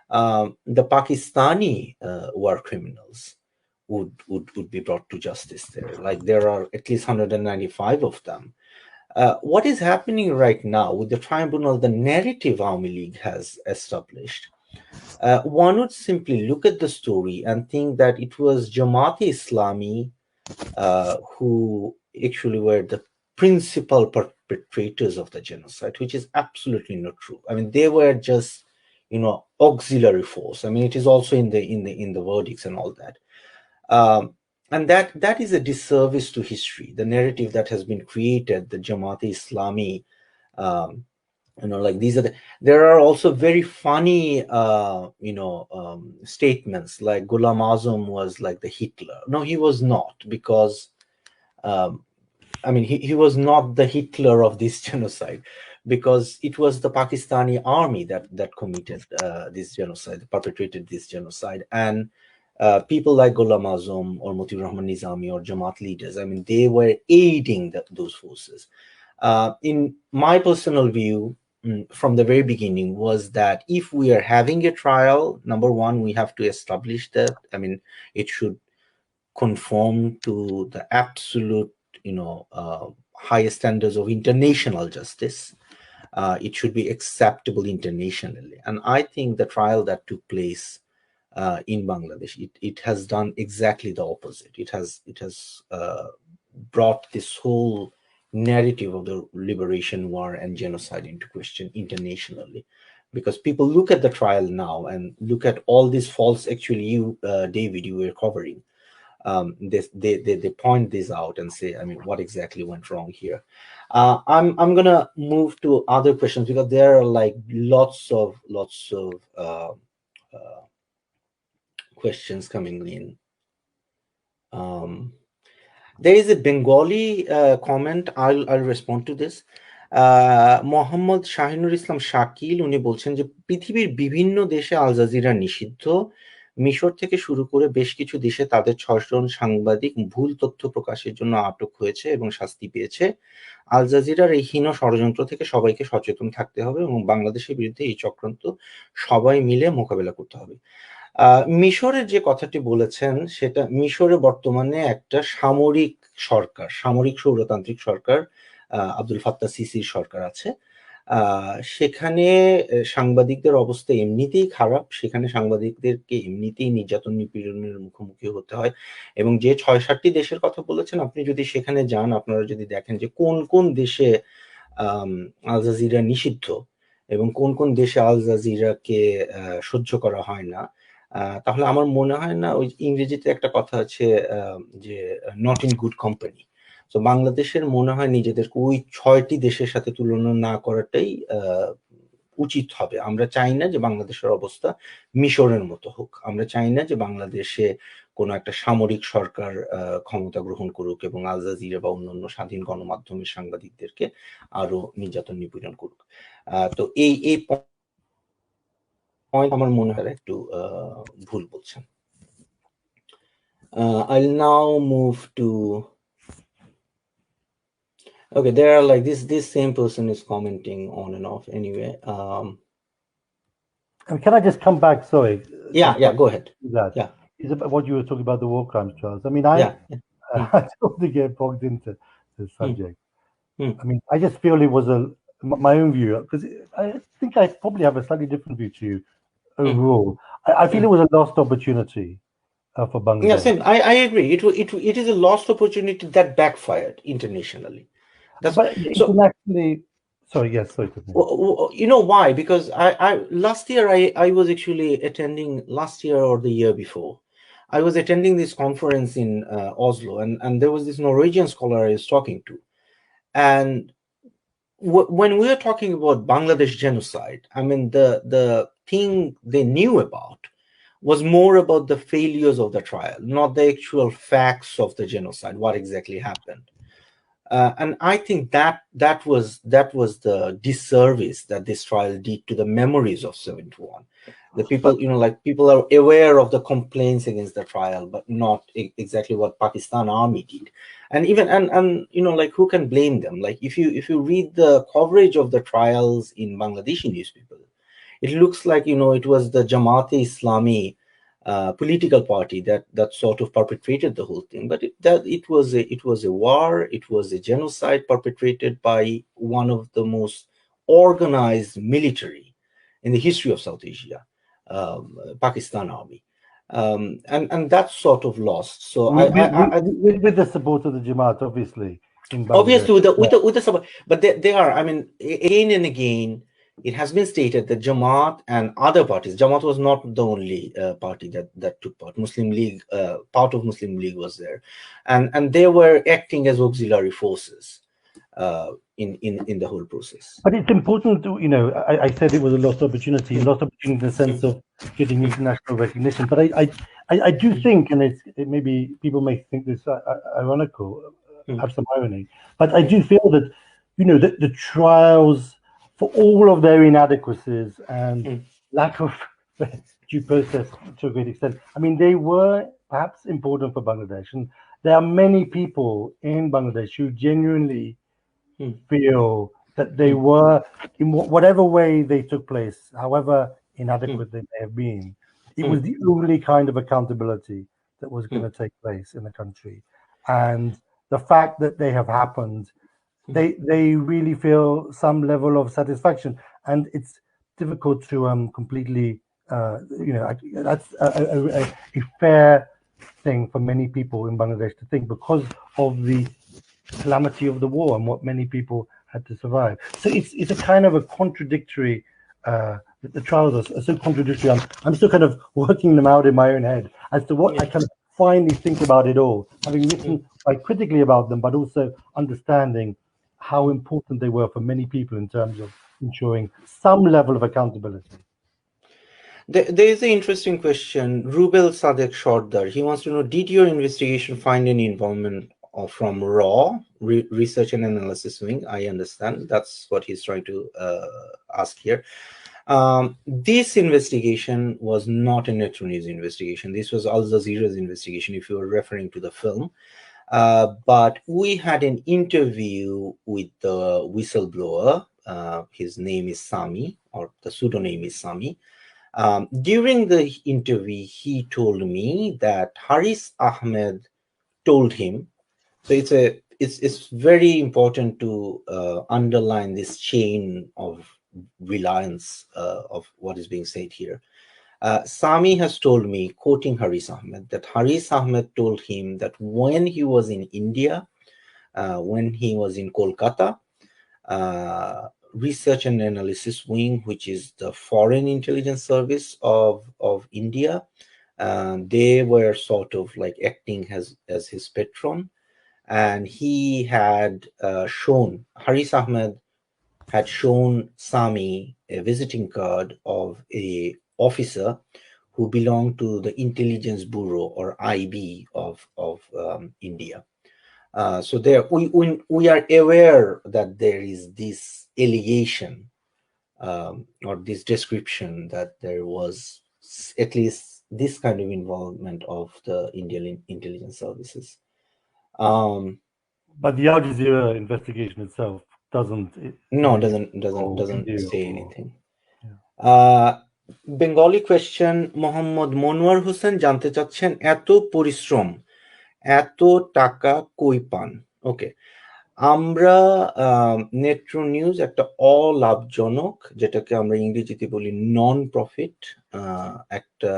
the Pakistani war criminals would be brought to justice there. Like there are at least 195 of them. What is happening right now with the tribunal, the narrative Army League has established, one would simply look at the story and think that it was Jamaat-e-Islami who actually were the principal perpetrators of the genocide, which is absolutely not true. I mean, they were just, you know, auxiliary force. I mean, it is also in the verdicts and all that. And that is a disservice to history. The narrative that has been created, the Jamaat-e-Islami, you know, like these are there are also very funny, statements like Ghulam Azam was like the Hitler. No, he was not, because I mean, he was not the Hitler of this genocide, because it was the Pakistani army that committed this genocide, perpetrated this genocide. And people like Ghulam Azam or Motibur Rahman Nizami or Jamaat leaders, I mean, they were aiding those forces. In my personal view, from the very beginning, was that if we are having a trial, number one, we have to establish that, I mean, it should conform to the absolute, highest standards of international justice. It should be acceptable internationally. And I think the trial that took place in Bangladesh, it has done exactly the opposite. It has brought this whole narrative of the liberation war and genocide into question internationally, because people look at the trial now and look at all these faults. Actually, you, David, you were covering. They point this out and say, I mean, what exactly went wrong here? I'm gonna move to other questions, because there are like lots of questions coming in. There is a Bengali comment. I'll respond to this. Mohammad Shahinur ইসলাম শাকিল উনি বলছেন যে পৃথিবীর বিভিন্ন দেশে Al Jazeera নিষিদ্ধ। মিশর থেকে শুরু করে বেশ কিছু দেশে তাদের 6 জন সাংবাদিক ভুল তথ্য প্রকাশের জন্য আটক হয়েছে এবং শাস্তি পেয়েছে। আল জাজিরার এই হীন ষড়যন্ত্র থেকে সবাইকে সচেতন থাকতে হবে এবং বাংলাদেশের বিরুদ্ধে এই চক্রান্ত সবাই মিলে মোকাবেলা করতে হবে। মিশরের যে কথাটি বলেছেন, সেটা মিশরে বর্তমানে একটা সামরিক সরকার, সামরিক স্বৈরতান্ত্রিক সরকার, আব্দুল ফাত্তাহ সিসির সরকার আছে। সেখানে সাংবাদিকদের অবস্থা এমনিতেই খারাপ, সেখানে সাংবাদিকদেরকে এমনিতেই নির্যাতন নিপীড়নের মুখোমুখি হতে হয়। এবং যে 6-7টি দেশের কথা বলেছেন, আপনি যদি সেখানে যান, আপনারা যদি দেখেন যে কোন কোন দেশে আল জাজিরা নিষিদ্ধ এবং কোন কোন দেশে আল জাজিরাকে সহ্য করা হয় না, তাহলে আমার মনে হয় না, ওই ইংরেজিতে একটা কথা আছে যে নট ইন গুড কোম্পানি। তো বাংলাদেশের মনে হয় নিজেদেরকে ওই 6টি দেশের সাথে তুলনা না করাটাই উচিত হবে। আমরা চাই না যে বাংলাদেশের অবস্থা মিশরের মতো হোক। আমরা চাই না যে বাংলাদেশে কোনো একটা সামরিক সরকার ক্ষমতা গ্রহণ করুক এবং আল জাজিরা বা অন্যান্য স্বাধীন গণমাধ্যমের সাংবাদিকদেরকে আরো নির্যাতন নিপীড়ন করুক। তো এই পয়েন্ট আমার মনে হয় একটু ভুল বলছেন। I'll now move to. Okay, there are like this same person is commenting on and off anyway. Can I just come back? Sorry. Yeah, go ahead. That Yeah, is about what you were talking about, the war crimes trials. I mean, yeah. I don't want to get bogged into the subject. Hmm. I mean, I just feel it was my own view, because I think I probably have a slightly different view to you overall. I feel it was a lost opportunity for Bangladesh. Yeah, same. I agree. It is a lost opportunity that backfired internationally. That's But so. internationally, sorry, yes, sorry. You know why? Because I last year I was actually attending, last year or the year before, I was attending this conference in Oslo, and there was this Norwegian scholar I was talking to, and when we were talking about Bangladesh genocide, I mean the thing they knew about was more about the failures of the trial, not the actual facts of the genocide, what exactly happened. And I think that was the disservice that this trial did to the memories of 71. The people, like people are aware of the complaints against the trial, but not exactly what Pakistan army did. And even and like who can blame them? Like if you read the coverage of the trials in Bangladeshi newspaper, it looks like it was the Jamaat-e-Islami political party that sort of perpetrated the whole thing, but it was a war, it was a genocide perpetrated by one of the most organized military in the history of South Asia, Pakistan army, and that's sort of lost. So with the support of the Jamaat, obviously, in Bangladesh. Obviously with the support, but they are. I mean, again and again, it has been stated that Jamaat and other parties, Jamaat was not the only party that took part. Muslim League, part of Muslim League was there, and they were acting as auxiliary forces in the whole process. But it's important to, I said it was a lost opportunity in the sense of getting international recognition. But I do think, and maybe people may think this ironical, have some irony, but I do feel that, the trials, for all of their inadequacies and lack of due process to a great extent, I mean, they were perhaps important for Bangladesh. And there are many people in Bangladesh who genuinely feel that they were, in whatever way they took place, however inadequate they may have been, it was the only kind of accountability that was going to take place in the country. And the fact that they have happened, they really feel some level of satisfaction. And it's difficult to completely, that's a fair thing for many people in Bangladesh to think, because of the calamity of the war and what many people had to survive. So it's a kind of a contradictory. The trials are so contradictory. I'm still kind of working them out in my own head as to what I can finally think about it all, having written quite critically about them, but also understanding how important they were for many people in terms of ensuring some level of accountability. There is an interesting question. Rubel Sadek Shordar, he wants to know, did your investigation find any involvement from RAW, Research and Analysis Wing? I understand that's what he's trying to ask here. This investigation was not a Netrunni's investigation. This was Al Jazeera's investigation, if you were referring to the film. But we had an interview with the whistleblower. His name is Sami, or the pseudonym is Sami. During the interview, he told me that Haris Ahmed told him. So it's very important to underline this chain of reliance of what is being said here. Sami has told me, quoting Haris Ahmed, that Haris Ahmed told him that when he was in India, when he was in Kolkata, Research and Analysis Wing, which is the foreign intelligence service of India, they were sort of like acting as his patron, and he had Haris Ahmed had shown Sami a visiting card of a officer who belong to the Intelligence Bureau, or IB, of India. So there, we are aware that there is this allegation or this description that there was at least this kind of involvement of the Indian intelligence services. But the Al Jazeera investigation itself doesn't say anything. Bengali question Mohammad Monowar Hossain জানতে চাচ্ছেন, এত পরিশ্রম এত টাকা কই পান? ওকে, আমরা Nitro news একটা অলাভজনক, যেটাকে আমরা ইংরেজিতে বলি নন প্রফিট একটা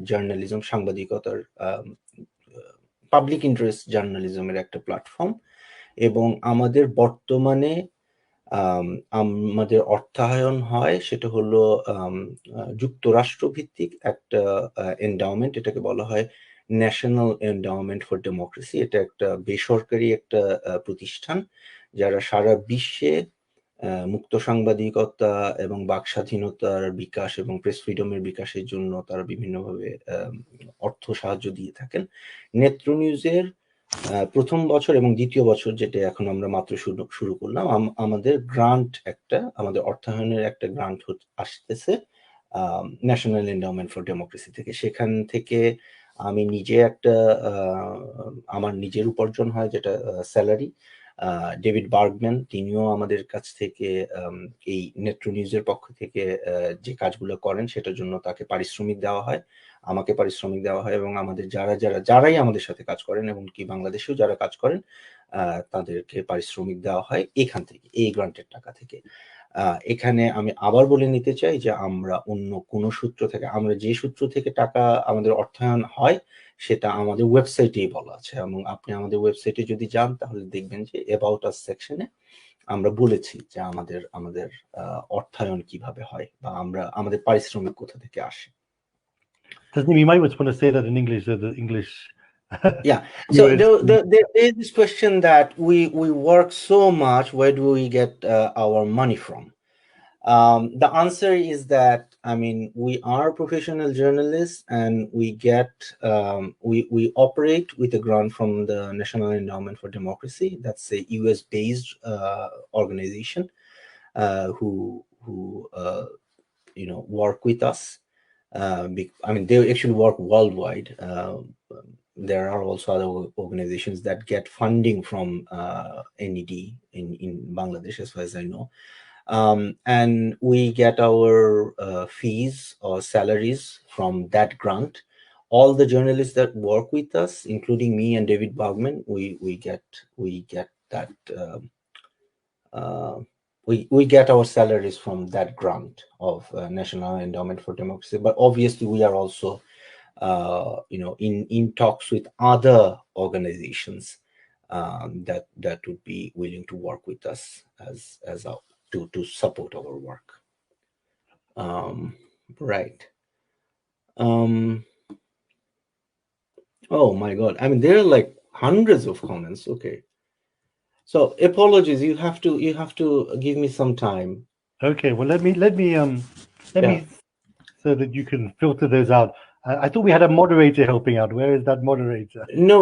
জার্নালিজম, সাংবাদিকতার পাবলিক ইন্টারেস্ট জার্নালিজমের একটা প্ল্যাটফর্ম, এবং আমাদের বর্তমানে আমাদের অর্থায়ন হয় সেটা হলো যুক্তরাষ্ট্র ভিত্তিক একটা এন্ডাওমেন্ট, এটাকে বলা হয় ন্যাশনাল এন্ডাওমেন্ট ফর ডেমোক্রেসি। এটা একটা বেসরকারি একটা প্রতিষ্ঠান যারা সারা বিশ্বে মুক্ত সাংবাদিকতা এবং বাক স্বাধীনতার বিকাশ এবং প্রেস ফ্রিডমের বিকাশের জন্য তারা বিভিন্নভাবে অর্থ সাহায্য দিয়ে থাকেন। নেত্র নিউজের প্রথম বছর এবং দ্বিতীয় বছর, যেটা এখন আমরা মাত্র শুরু করলাম, আমাদের গ্রান্ট একটা, আমাদের অর্থায়নের একটা গ্রান্ট আসতেছে ন্যাশনাল এন্ডাওমেন্ট ফর ডেমোক্রেসি থেকে। সেখান থেকে আমি নিজে একটা আমার নিজের উপার্জন হয়, যেটা স্যালারি। ডেভিড বার্গম্যান, তিনিও আমাদের কাছ থেকে এই নেট্রো নিউজের পক্ষ থেকে যে কাজগুলো করেন সেটার জন্য তাকে পারিশ্রমিক দেওয়া হয়, আমাকে পারিশ্রমিক দেওয়া হয়, এবং আমাদের যারাই আমাদের সাথে কাজ করেন, এবং কি বাংলাদেশেও যারা কাজ করেন তাদেরকে পারিশ্রমিক দেওয়া হয় এখান থেকে, এই গ্রান্টের টাকা থেকে। এখানে আমি আবার বলে নিতে চাই যে আমরা অন্য কোনো সূত্র থেকে, আমরা যে সূত্র থেকে টাকা আমাদের অর্থায়ন হয় সেটা আমাদের ওয়েবসাইটেই বলা আছে, এবং আপনি আমাদের ওয়েবসাইটে যদি যান তাহলে দেখবেন যে অ্যাবাউট আস সেকশনে আমরা বলেছি যে আমাদের অর্থায়ন কিভাবে হয়, বা আমাদের পারিশ্রমিক কোথা থেকে আসে। Tasneem, you might want to say that in English, so the English. Yeah. So there is this question that we work so much. Where do we get our money from? The answer is that, I mean, we are professional journalists, and we operate with a grant from the National Endowment for Democracy. That's a US-based organization who work with us. I mean, they actually work worldwide. There are also other organizations that get funding from NED in Bangladesh, as far as I know. And we get our fees or salaries from that grant. All the journalists that work with us, including me and David Bogman, we get that. We get our salaries from that grant of National Endowment for Democracy. But obviously, we are also, in talks with other organizations that would be willing to work with us as to support our work. Right. Oh my God! I mean, there are like hundreds of comments. Okay. So apologies. You have to give me some time. Okay. Well, let me so that you can filter those out. I thought we had a moderator helping out. Where is that moderator? No,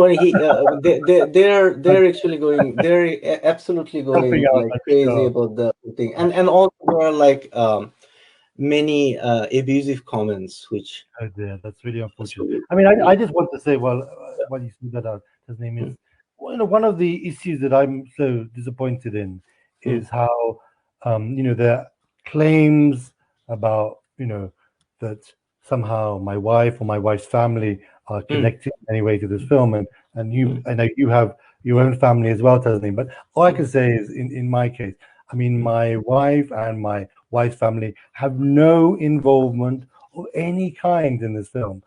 they're actually going. They're absolutely going like crazy about the thing, and also there are like many abusive comments, which. Oh dear, that's really unfortunate. I mean, I just want to say, well, while you see that out, his name is. One of the issues that I'm so disappointed in is how there are claims about that somehow my wife or my wife's family are connected in any way to this film, and I know you have your own family as well, Tasneem. But all I can say is, in my case, I mean, my wife and my wife's family have no involvement of any kind in this film.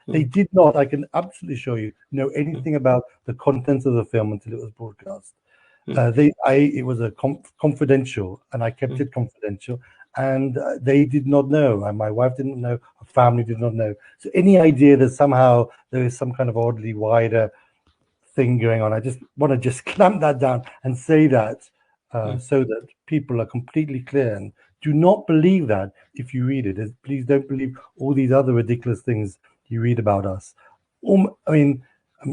They did not, I can absolutely show you, know anything about the contents of the film until it was broadcast. It was a confidential, and I kept it confidential, and they did not know, and my wife didn't know, her family did not know. So any idea that somehow there is some kind of oddly wider thing going on, I just want to clamp that down and say that so that people are completely clear, and do not believe that if you read it. Please don't believe all these other ridiculous things you read about us. I mean,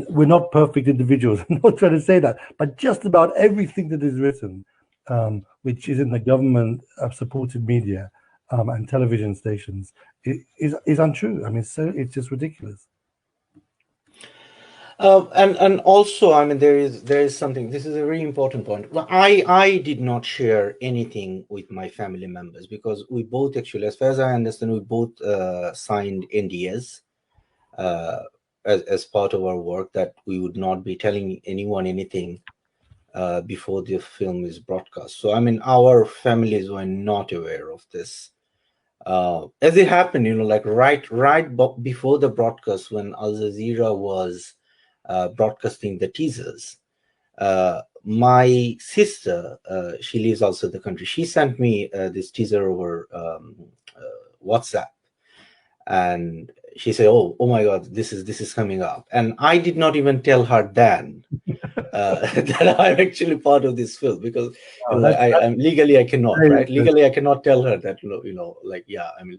we're not perfect individuals. I'm not trying to say that, but just about everything that is written, which is in the government-supported media and television stations, is untrue. I mean, so it's just ridiculous. And also, I mean, there is something. This is a very important point. Well, I did not share anything with my family members because we both actually, as far as I understand, we both signed NDAs as part of our work that we would not be telling anyone anything before the film is broadcast. So I mean, our families were not aware of this. As it happened, like right before the broadcast, when Al Jazeera was broadcasting the teasers, my sister, she lives outside the country, she sent me this teaser over WhatsApp, and she said, oh my God, this is coming up. And I did not even tell her then that I'm actually part of this film, because I'm legally I cannot, right? Legally I cannot tell her that, like, yeah, I mean,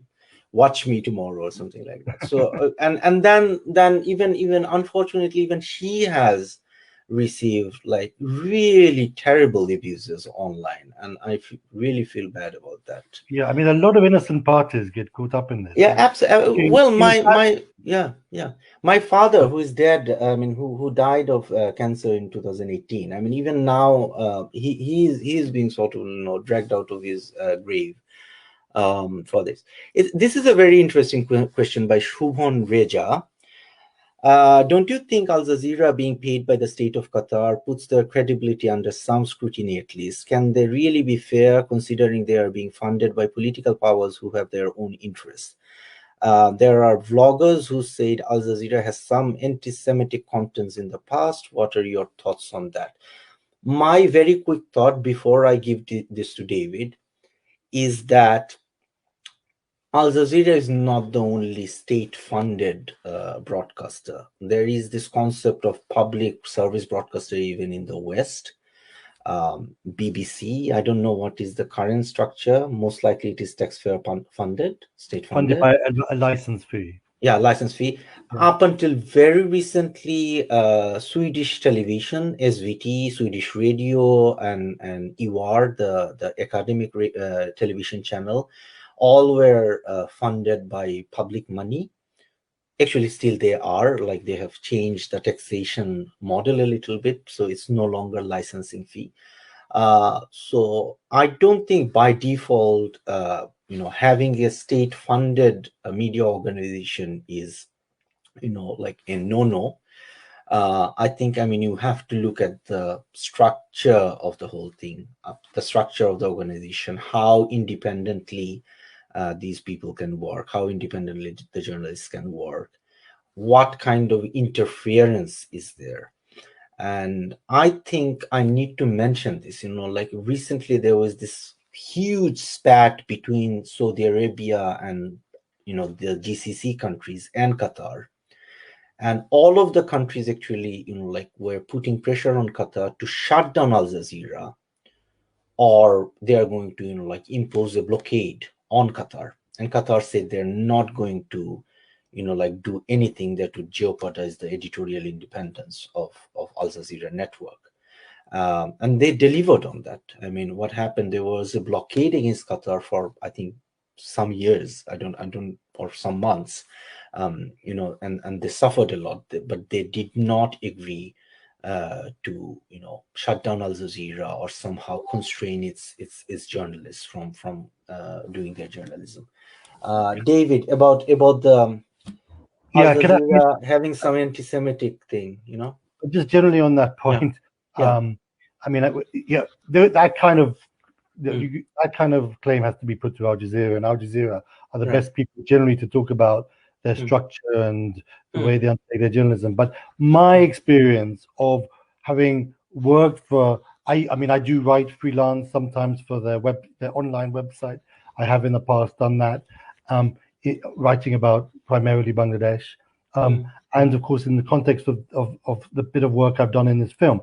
watch me tomorrow or something like that. So and then even unfortunately, even she has received like really terrible abuses online, and I really feel bad about that. Yeah, I mean, a lot of innocent parties get caught up in this. Yeah, absolutely. Well, my father, who is dead, I mean, who died of cancer in 2018. I mean, even now, he is being sort of dragged out of his grave for this. This is a very interesting question by Shubhan Reja. Don't you think Al Jazeera being paid by the state of Qatar puts their credibility under some scrutiny at least? Can they really be fair, considering they are being funded by political powers who have their own interests? There are vloggers who said Al Jazeera has some anti-Semitic contents in the past. What are your thoughts on that? My very quick thought before I give this to David is that Al Jazeera is not the only state-funded broadcaster. There is this concept of public service broadcaster even in the West. BBC, I don't know what is the current structure. Most likely it is taxpayer funded, state-funded. Funded by a license fee. Yeah, license fee. Yeah. Up until very recently, Swedish television, SVT, Swedish radio, and IWAR, the academic television channel, all were funded by public money. Actually, still they are, like they have changed the taxation model a little bit, so it's no longer licensing fee. So I don't think by default, having a state-funded media organization is, like a no-no. I think, I mean, you have to look at the structure of the whole thing, the structure of the organization, how independently these people can work, how independently the journalists can work, what kind of interference is there. And I think I need to mention this, like recently there was this huge spat between Saudi Arabia and, the GCC countries and Qatar. And all of the countries actually, like were putting pressure on Qatar to shut down Al Jazeera, or they are going to, like impose a blockade on Qatar. And Qatar said they're not going to, like do anything that would jeopardize the editorial independence of Al Jazeera network. And they delivered on that. I mean, what happened? There was a blockade against Qatar for, I think, some years. I don't, or some months. And they suffered a lot, but they did not agree to shut down Al Jazeera or somehow constrain its journalists from doing their journalism. David, about the Al Jazeera having some anti-Semitic thing, Just generally on that point, I mean, that kind of claim has to be put to Al Jazeera, and Al Jazeera are the best people generally to talk about their structure and the way they undertake their journalism. But my experience of having worked for, I mean, I do write freelance sometimes for their online website. I have in the past done that, writing about primarily Bangladesh. And of course, in the context of the bit of work I've done in this film,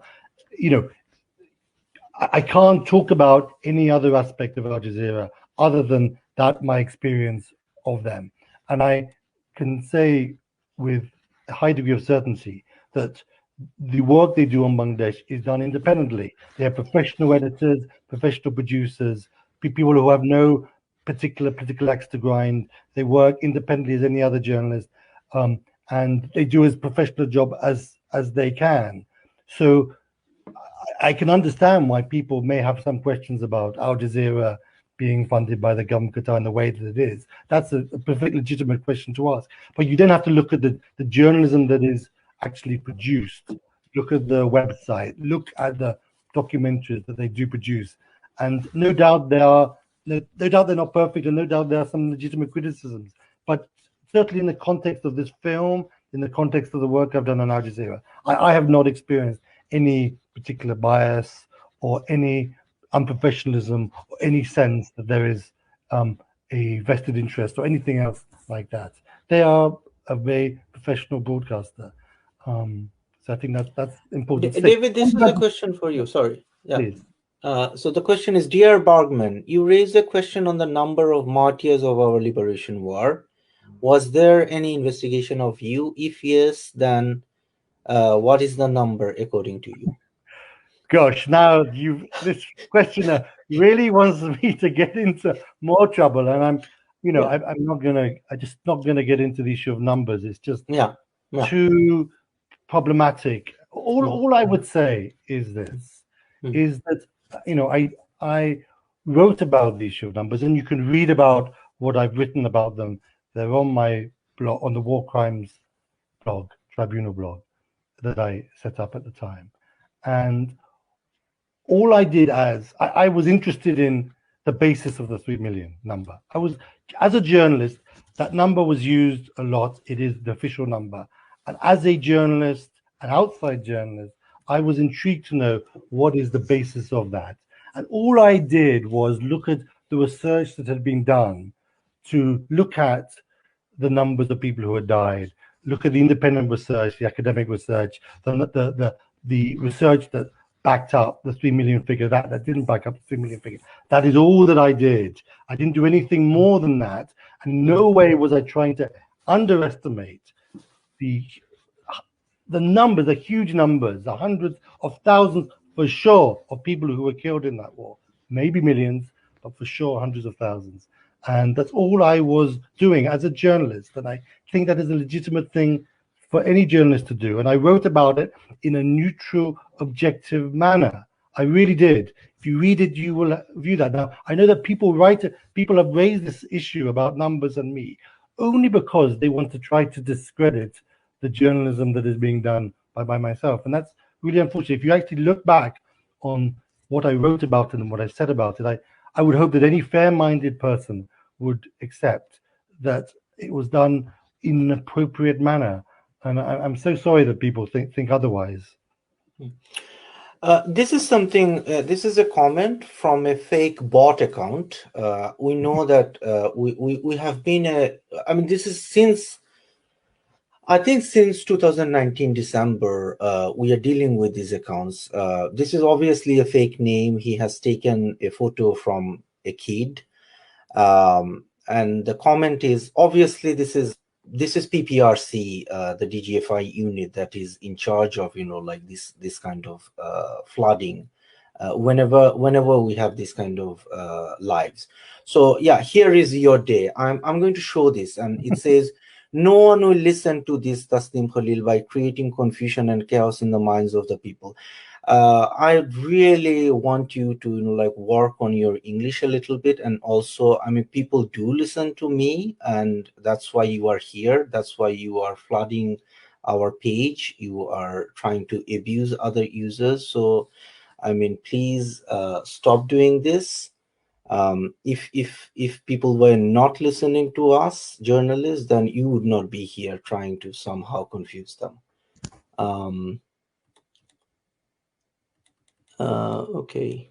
I can't talk about any other aspect of Al Jazeera other than that my experience of them. And I can say with a high degree of certainty that the work they do on Bangladesh is done independently. They have professional editors, professional producers, people who have no particular political axe to grind. They work independently as any other journalist, and they do as professional a job as they can. So I can understand why people may have some questions about Al Jazeera being funded by the government of Qatar in the way that it is. That's a perfectly legitimate question to ask. But you then have to look at the journalism that is actually produced. Look at the website. Look at the documentaries that they do produce. And no doubt there are, no doubt they're not perfect, and no doubt there are some legitimate criticisms. But certainly in the context of this film, in the context of the work I've done on Al Jazeera, I have not experienced any particular bias or any unprofessionalism or any sense that there is a vested interest or anything else like that. They are a very professional broadcaster. So I think that's important. David, this is a question for you. Sorry. Yeah. Please. So the question is, Dear Bergman, you raised a question on the number of martyrs of our liberation war. Was there any investigation of you? If yes, then what is the number according to you? Gosh, now this questioner really wants me to get into more trouble, and I'm just not gonna get into the issue of numbers. It's just too problematic. All I would say is this: is that I wrote about the issue of numbers, and you can read about what I've written about them. They're on my blog, on the War Crimes blog, Tribunal blog, that I set up at the time. And all I did I was interested in the basis of the 3 million number. As a journalist, that number was used a lot. It is the official number. And as a journalist, an outside journalist, I was intrigued to know what is the basis of that. And all I did was look at the research that had been done to look at the numbers of people who had died, look at the independent research, the academic research, the research that backed up the 3 million figure, that didn't back up the 3 million figure. That is all that I did. I didn't do anything more than that. And in no way was I trying to underestimate the numbers, the huge numbers, the hundreds of thousands for sure of people who were killed in that war. Maybe millions, but for sure hundreds of thousands. And that's all I was doing as a journalist. And I think that is a legitimate thing for any journalist to do. And I wrote about it in a neutral, objective manner. I really did. If you read it, you will view that. Now, I know that people have raised this issue about numbers and me only because they want to try to discredit the journalism that is being done by myself. And that's really unfortunate. If you actually look back on what I wrote about it and what I said about it, I would hope that any fair-minded person would accept that it was done in an appropriate manner. And I'm so sorry that people think otherwise. This is something. This is a comment from a fake bot account. We know that we have been. I mean, this is since 2019 December. We are dealing with these accounts. This is obviously a fake name. He has taken a photo from a kid, and the comment is obviously this is PPRC, the DGFI unit that is in charge of this kind of flooding whenever we have this kind of lives. So yeah, here is your day. I'm going to show this, and it says no one will listen to this Tasnim Khalil by creating confusion and chaos in the minds of the people. I really want you to work on your English a little bit, and also, I mean, people do listen to me, and that's why you are here. That's why you are flooding our page. You are trying to abuse other users. So, I mean, please stop doing this. If people were not listening to us journalists, then you would not be here trying to somehow confuse them. Okay.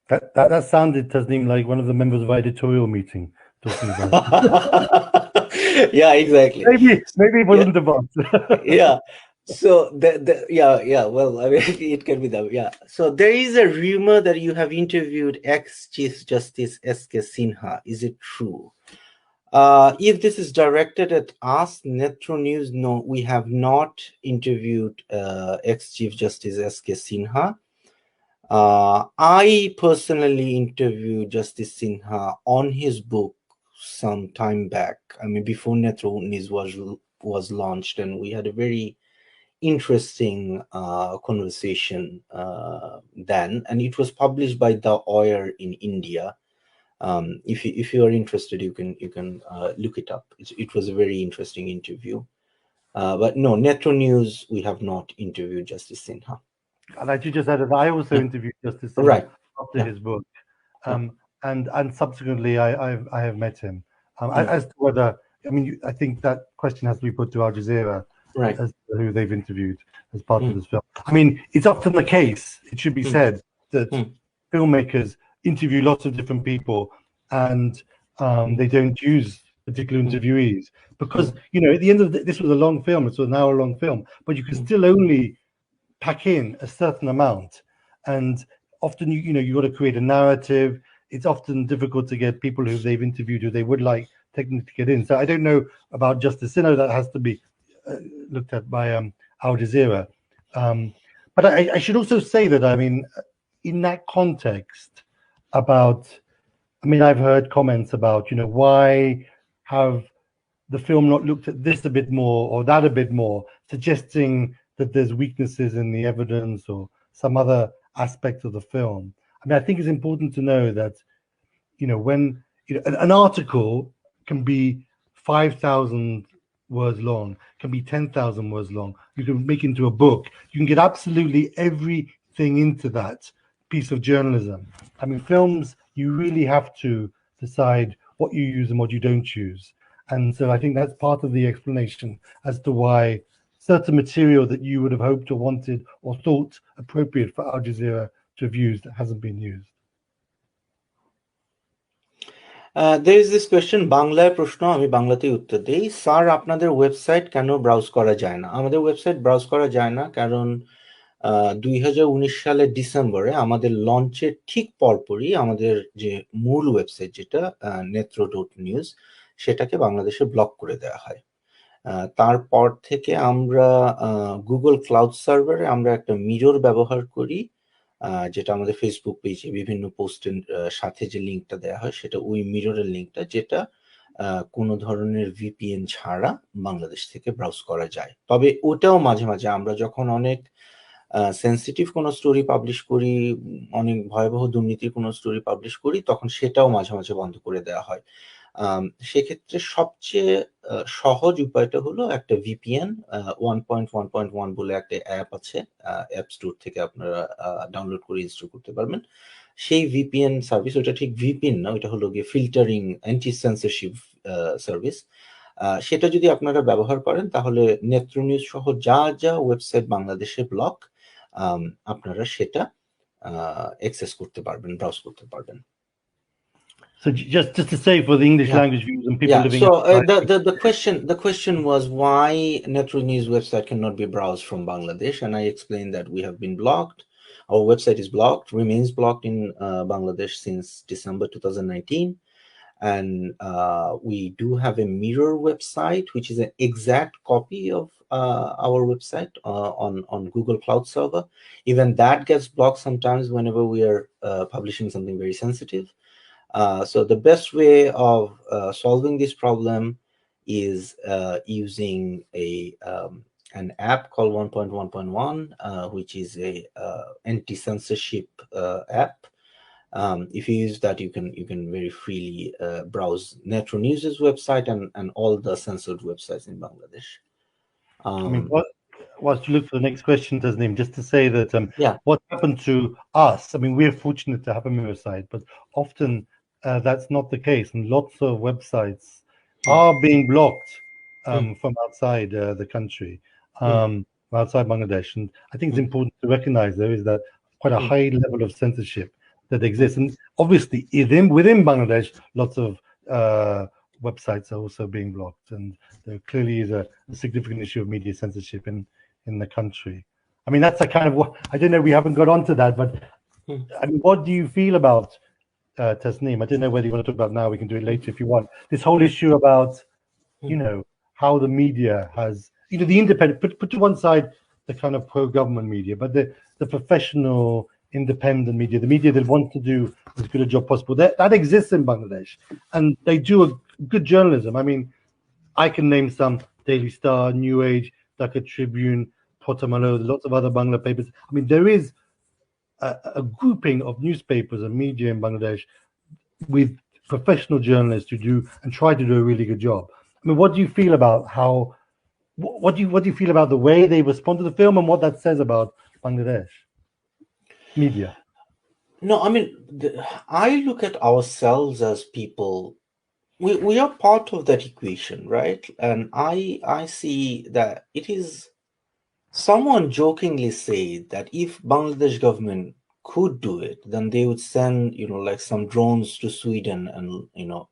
That sounded, Tasnim, like one of the members of our editorial meeting talking about. Yeah, exactly. Maybe it wasn't the bot. Yeah. So well, I mean, it can be that, yeah. So there is a rumor that you have interviewed ex-Chief Justice S.K. Sinha. Is it true? If this is directed at us, Netro News, no, we have not interviewed ex-Chief Justice S.K. Sinha. I personally interviewed Justice Sinha on his book some time back. I mean, before Netro News was launched, and we had a very interesting conversation then, and it was published by The Oyer in India. If you are interested, you can look it up. It was a very interesting interview. But no, Netro News, we have not interviewed Justice Sinha. And I should just add that I also interviewed Justice Sinha Right. after Yeah. his book, and subsequently I have met him. As to whether, I mean, I think that question has to be put to Al Jazeera, Right. as to who they've interviewed as part of this film. I mean, it's often the case, it should be said, that filmmakers interview lots of different people, and they don't use particular interviewees because, you know, at the end of this was a long film. It was an hour-long film, but you can still only pack in a certain amount, and often you got to create a narrative. It's often difficult to get people who they've interviewed who they would like technically to get in. So I don't know about Justice Sinha. That has to be looked at by Al Jazeera. But I should also say that, I mean, in that context, about, I mean, I've heard comments about, you know, why have the film not looked at this a bit more or that a bit more, suggesting that there's weaknesses in the evidence or some other aspect of the film. I mean, I think it's important to know that, you know, when, you know, an article can be 5,000 words long, can be 10,000 words long. You can make into a book. You can get absolutely everything into that piece of journalism. I mean, films, you really have to decide what you use and what you don't use. And so I think that's part of the explanation as to why certain material that you would have hoped or wanted or thought appropriate for Al Jazeera to have used hasn't been used. There is this question, বাংলায় প্রশ্ন, আমি বাংলাতেই উত্তর দেই। Sir, আপনাদের website কেন browse করা যায় না? আমাদের ওয়েবসাইট ব্রাউজ করা যায় না কারণ 2019 সালের ডিসেম্বরে আমাদের লঞ্চের ঠিক পরপরই আমাদের যে মূল ওয়েবসাইট, যেটা netro.news, সেটাকে বাংলাদেশে ব্লক করে দেওয়া হয়। তারপর থেকে আমরা গুগল ক্লাউড সার্ভারে আমরা একটা মিরর ব্যবহার করি, যেটা আমাদের ফেসবুক পেজে বিভিন্ন পোস্টের সাথে যে লিঙ্কটা দেওয়া হয়, সেটা ওই মিররের লিঙ্কটা, যেটা কোনো ধরনের ভিপিএন ছাড়া বাংলাদেশ থেকে ব্রাউজ করা যায়। তবে ওটাও মাঝে মাঝে আমরা যখন অনেক সেন্সিটিভ কোনো স্টোরি পাবলিশ করি, অনেক ভয়াবহ দুর্নীতির কোনো স্টোরি পাবলিশ করি, তখন সেটাও মাঝে মাঝে বন্ধ করে দেওয়া হয়। সেক্ষেত্রে সবচেয়ে সহজ উপায়টা হলো একটা ভিপিএন, 1.1.1 বলে একটা অ্যাপ আছে, অ্যাপ স্টোর থেকে আপনারা ডাউনলোড করে ইনস্টল করতে পারবেন। সেই ভিপিএন সার্ভিস, ওটা ঠিক ভিপিএন না, ওটা হলো গিয়ে ফিল্টারিং অ্যান্টি সেন্সরশিপ সার্ভিস। সেটা যদি আপনারা ব্যবহার করেন, তাহলে নেত্র নিউজ সহ যা যা ওয়েবসাইট বাংলাদেশে ব্লক, আপনারা সেটা অ্যাক্সেস করতে পারবেন, ব্রাউজ করতে পারবেন। So just to say, for the English language viewers and people living outside, the question was why Netro News website cannot be browsed from Bangladesh, and I explained that we have been blocked. Our website is blocked, remains blocked in Bangladesh since December 2019, and we do have a mirror website, which is an exact copy of our website on Google Cloud Server. Even that gets blocked sometimes whenever we are publishing something very sensitive. So the best way of solving this problem is using an app called 1.1.1, which is a anti-censorship app. If you use that, you can very freely browse Netro News's website and all the censored websites in Bangladesh. I mean, whilst you look for the next question, Tasneem, just to say that what happened to us, I mean, we're fortunate to have a mirror site, but often that's not the case, and lots of websites are being blocked from outside the country, outside Bangladesh. And I think it's important to recognize there is that quite a high level of censorship that exists, and obviously within Bangladesh, lots of websites are also being blocked, and there clearly is a significant issue of media censorship in in the country. I mean, that's a kind of what I don't know. We haven't got onto that, but I mean, what do you feel about Tasneem? I don't know whether you want to talk about now. We can do it later if you want. This whole issue about, how the media has, the independent, put to one side the kind of pro-government media, but the professional, independent media, the media that wants to do as good a job possible, that exists in Bangladesh, and they do a good journalism. I mean, I can name some: Daily Star, New Age, Dhaka Tribune, Potamalo, lots of other Bangla papers. I mean, there is a grouping of newspapers and media in Bangladesh with professional journalists who do and try to do a really good job. I mean, what do you feel about how? What do you feel about the way they respond to the film and what that says about Bangladesh media? No, I mean, I look at ourselves as people. We are part of that equation, right? And I see that it is. Someone jokingly said that if Bangladesh government could do it, then they would send, like some drones to Sweden and,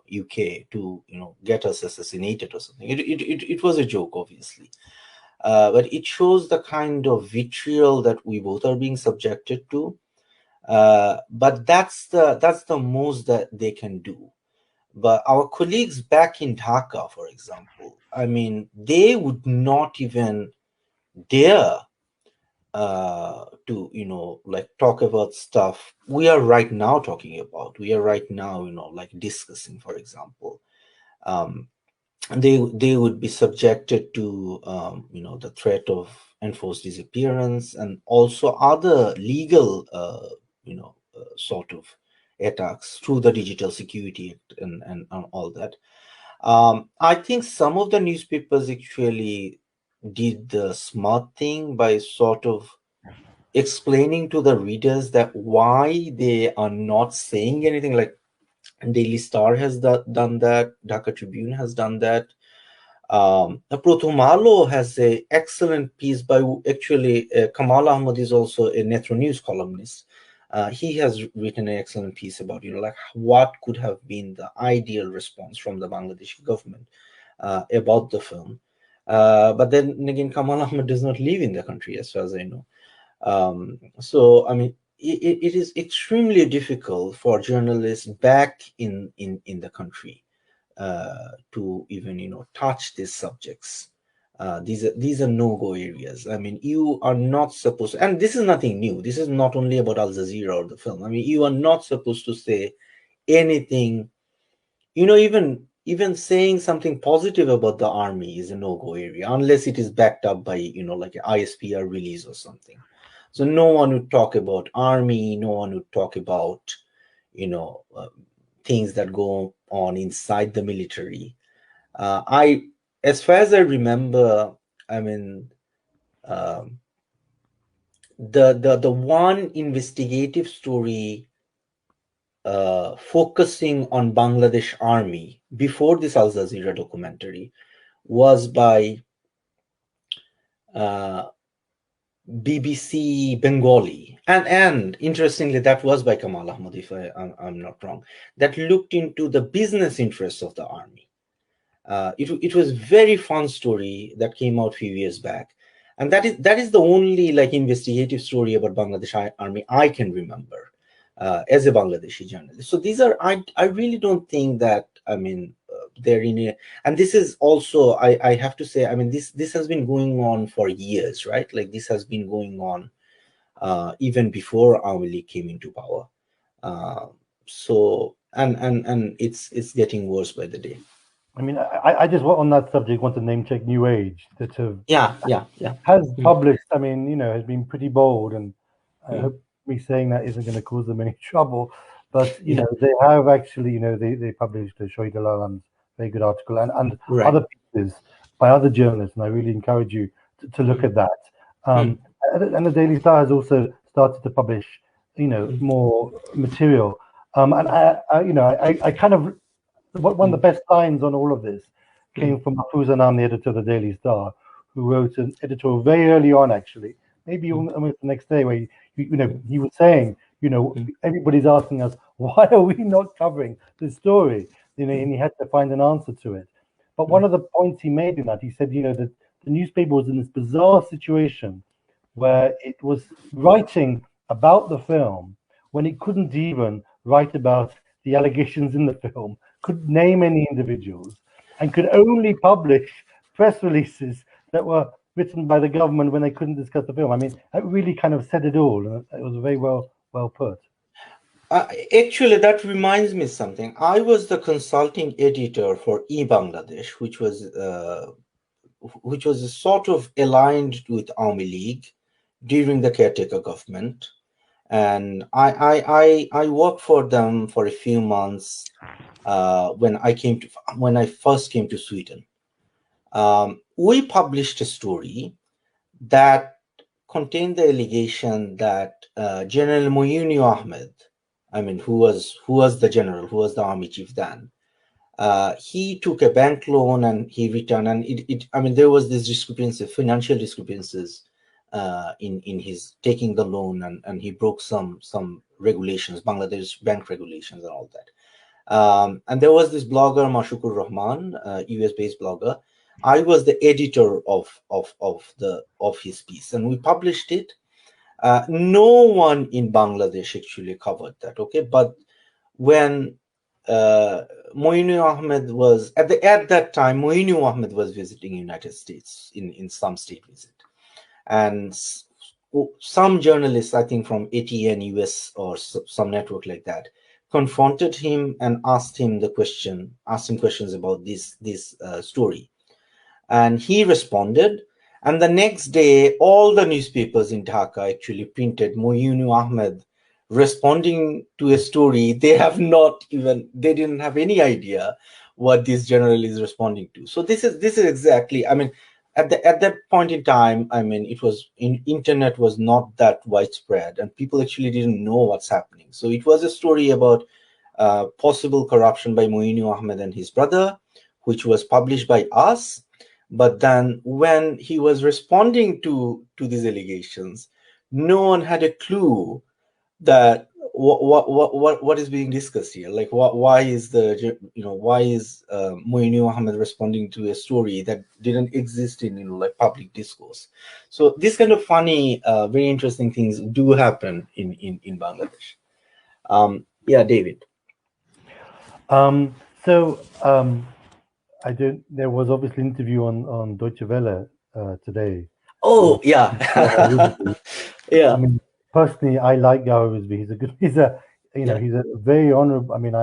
UK to, get us assassinated or something. It was a joke, obviously. But it shows the kind of vitriol that we both are being subjected to. But that's the most that they can do. But our colleagues back in Dhaka, for example, I mean, they would not even dare to like talk about stuff we are right now talking about. We are right now like discussing, for example. They would be subjected to the threat of enforced disappearance and also other legal sort of attacks through the Digital Security Act and all that. I think some of the newspapers actually did the smart thing by sort of explaining to the readers that why they are not saying anything. Like Daily Star has done that, Dhaka Tribune has done that. Prothom has a excellent piece by actually Kamal Ahmad is also a Netro News columnist. He has written an excellent piece about like what could have been the ideal response from the Bangladeshi government about the film. But then again, Kamal Ahmad does not live in the country, as far as I know. So I mean, it is extremely difficult for journalists back in the country to even touch these subjects. These are no-go areas. I mean, you are not supposed to, and this is nothing new. This is not only about Al Jazeera or the film. I mean, you are not supposed to say anything. Even saying something positive about the army is a no-go area unless it is backed up by like an ISPR release or something. So no one would talk about army. No one would talk about things that go on inside the military. As far as I remember, I mean, the one investigative story focusing on Bangladesh Army before this Al Jazeera documentary was by BBC Bengali, and interestingly, that was by Kamal Ahmad, if I'm not wrong. That looked into the business interests of the army. It was very fun story that came out a few years back, and that is the only like investigative story about Bangladesh Army I can remember as a Bangladeshi journalist. So these are I really don't think that they're in a, and this is also I have to say, I mean, this has been going on for years, right? Like this has been going on even before Awami League came into power. So and it's getting worse by the day. I mean, I just on that subject want to name check New Age that has published. I mean, has been pretty bold, and I hope me saying that isn't going to cause them any trouble. But they have actually, they published Shoaib Alam's very good article and other pieces by other journalists, and I really encourage you to look at that. And the Daily Star has also started to publish, more material. And I kind of. One of the best lines on all of this came from Mahfouz Anam, the editor of the Daily Star, who wrote an editorial very early on, actually, maybe almost the next day, where he was saying, everybody's asking us, why are we not covering this story? And he had to find an answer to it. But one of the points he made in that, he said, that the newspaper was in this bizarre situation where it was writing about the film when it couldn't even write about the allegations in the film, couldn't name any individuals, and could only publish press releases that were written by the government when they couldn't discuss the film. I mean, that really kind of said it all, and it was very well put. Actually, that reminds me of something. I was the consulting editor for eBangladesh, which was sort of aligned with Army League during the caretaker government, and I worked for them for a few months when I first came to Sweden. We published a story that contained the allegation that General Moyuni Ahmed, I mean, who was the general, who was the army chief then, he took a bank loan and he returned, and I mean, there was this discrepancy, financial discrepancies in his taking the loan, and he broke some regulations, Bangladesh bank regulations and all that. And there was this blogger, Mashukur Rahman, US-based blogger. I was the editor of his piece, and we published it. No one in Bangladesh actually covered that. Okay, but when Moinu Ahmed was at that time, Moinu Ahmed was visiting United States in some state visit, and some journalists, I think from ATN US or some network like that, confronted him and asked him questions about this story, and he responded. And the next day, all the newspapers in Dhaka actually printed Moinu Ahmed responding to a story they didn't have any idea what this general is responding to. So this is exactly, I mean, at that point in time, I mean, internet was not that widespread, and people actually didn't know what's happening. So it was a story about possible corruption by Moinu Ahmed and his brother, which was published by us. But then when he was responding to these allegations, no one had a clue that what is being discussed here. Like, why is Moinu Ahmed responding to a story that didn't exist in like public discourse? So this kind of funny, very interesting things do happen in Bangladesh. Yeah, David. There was obviously an interview on Deutsche Welle today. Oh, yeah. Yeah. I mean, personally, I like Gawar Rizvi. He's a very honorable. I mean,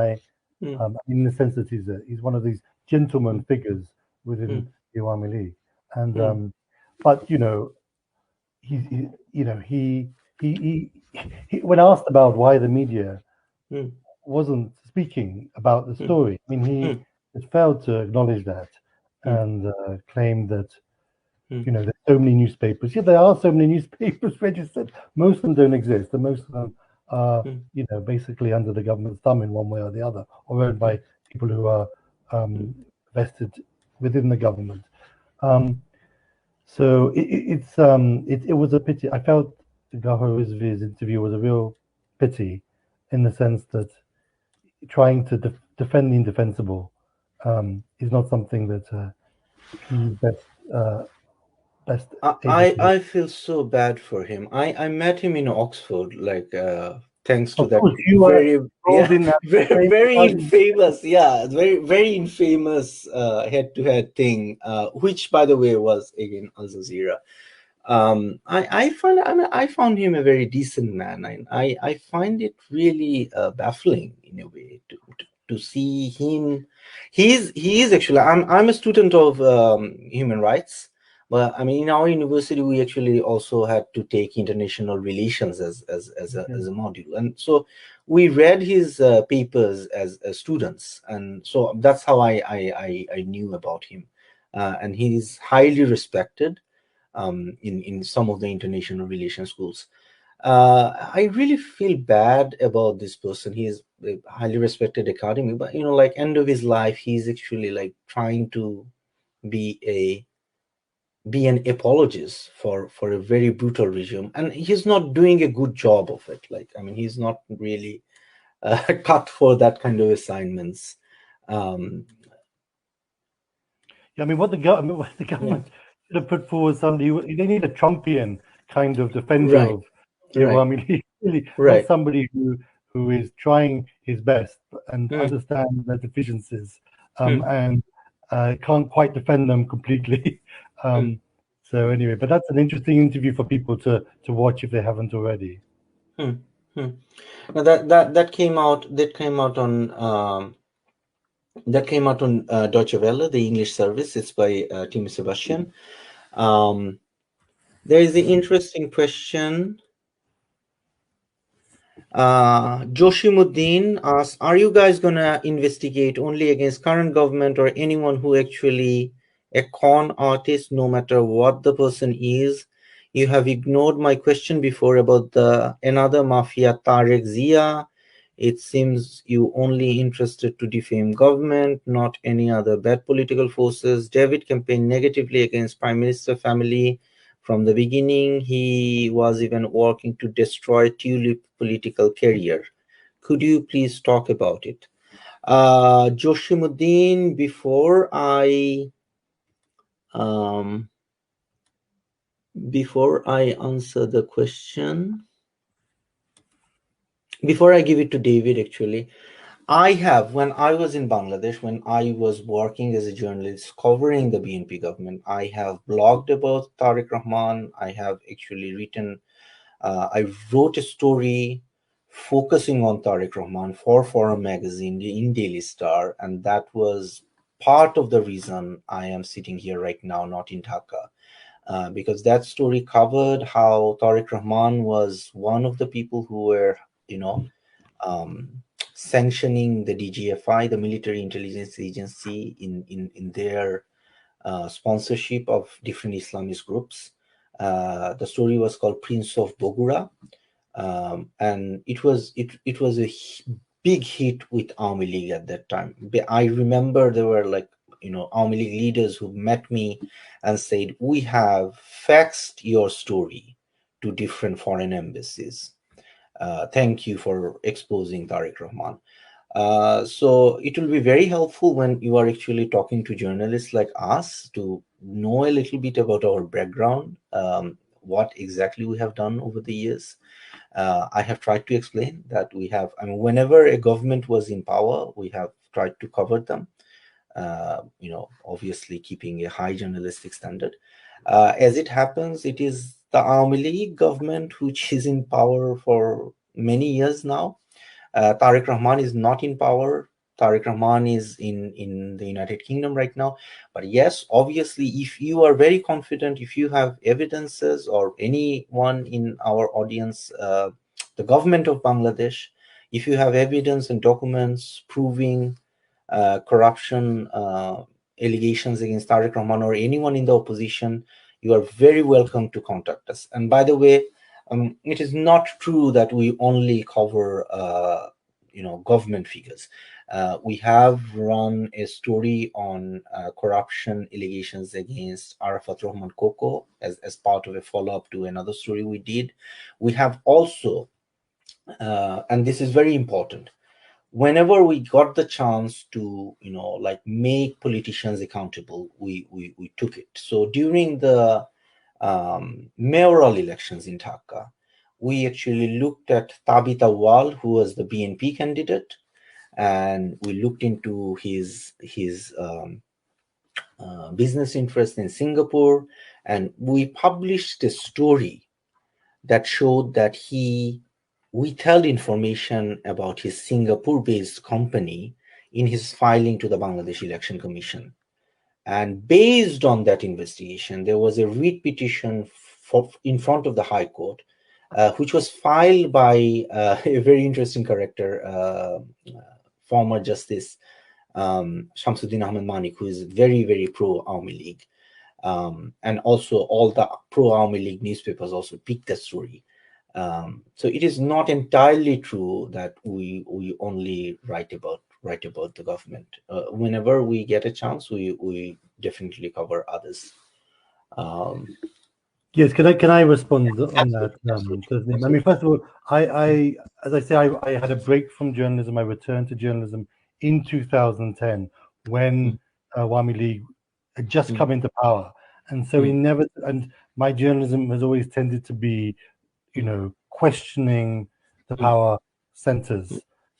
in the sense that he's one of these gentleman figures within the Awami League, and but he when asked about why the media wasn't speaking about the story, I mean, he has failed to acknowledge that and claimed that there's so many newspapers. Yeah, there are so many newspapers registered. Most of them don't exist, and most of them are basically under the government's thumb in one way or the other, or owned by people who are vested within the government. So it was a pity. I felt Gawar Rizvi's interview was a real pity, in the sense that trying to defend the indefensible is not something that he's best. I feel so bad for him. I met him in Oxford, like thanks to that very infamous, very infamous head-to-head thing, which, by the way, was again Al Jazeera. I found him a very decent man. I find it really baffling in a way to see him. He is actually. I'm a student of human rights. But I mean, in our university, we actually also had to take international relations as a module, and so we read his papers as students, and so that's how I knew about him, and he's highly respected in some of the international relations schools. I really feel bad about this person. He is a highly respected academic, but like end of his life, he's actually like trying to be an apologist for a very brutal regime, and he's not doing a good job of it. Like, I mean, he's not really cut for that kind of assignments. I mean, what the government should have put forward somebody. They need a Trumpian kind of defender Right, of the right, Awami League, really, not right. somebody who is trying his best and Hmm, understands their deficiencies hmm, and can't quite defend them completely. hmm, So anyway, but that's an interesting interview for people to watch if they haven't already. hmm, hmm. Now that came out on Deutsche Welle, the English service. It's by Tim Sebastian. There is the interesting question. Joshimuddin asks, are you guys gonna investigate only against current government or anyone who actually a con artist, no matter what the person is? You have ignored my question before about the another mafia, Tarek Zia. It seems you only interested to defame government, not any other bad political forces. David campaigned negatively against Prime Minister family. From the beginning, he was even working to destroy Tulip political career. Could you please talk about it? Joshimuddin, before I answer the question, before I give it to David, actually, when I was in Bangladesh, when I was working as a journalist covering the BNP government, I have blogged about Tariq Rahman. I have actually written, I wrote a story focusing on Tariq Rahman for Forum magazine in Daily Star, and that was part of the reason I am sitting here right now, not in Dhaka. Because that story covered how Tariq Rahman was one of the people who were, sanctioning the DGFI, the military intelligence agency, in their sponsorship of different Islamist groups. The story was called Prince of Bogura, and it was a big hit with Army League at that time. I remember there were Army League leaders who met me and said, "We have faxed your story to different foreign embassies. Thank you for exposing Tariq Rahman." So it will be very helpful when you are actually talking to journalists like us to know a little bit about our background, what exactly we have done over the years. I have tried to explain that whenever a government was in power, we have tried to cover them, obviously keeping a high journalistic standard. As it happens, it is the Army League government which is in power for many years now. Tariq Rahman is not in power. Tariq Rahman is in the United Kingdom right now. But yes, obviously, if you are very confident, if you have evidences, or anyone in our audience, the government of Bangladesh, if you have evidence and documents proving corruption allegations against Tariq Rahman or anyone in the opposition, you are very welcome to contact us. And by the way, it is not true that we only cover government figures. We have run a story on corruption allegations against Arafat Rahman Koko as part of a follow-up to another story we did. We have also, and this is very important, whenever we got the chance to make politicians accountable, we took it. So during the mayoral elections in Dhaka, we actually looked at Tabita Wal, who was the BNP candidate, and we looked into his business interest in Singapore, and we published a story that showed that he withheld information about his Singapore-based company in his filing to the Bangladesh Election Commission. And based on that investigation, there was a writ petition in front of the High Court, which was filed by a very interesting character, former Justice Shamsuddin Ahmed Manik, who is very, very pro-Army League. And also all the pro-Army League newspapers also picked that story. So it is not entirely true that we only write about the government. Whenever we get a chance, we definitely cover others. Yes, can I respond on that? Absolutely. I mean, first of all, I as I say, I had a break from journalism. I returned to journalism in 2010 when Awami League had just come into power, And so he never, and my journalism has always tended to be, questioning the power centers.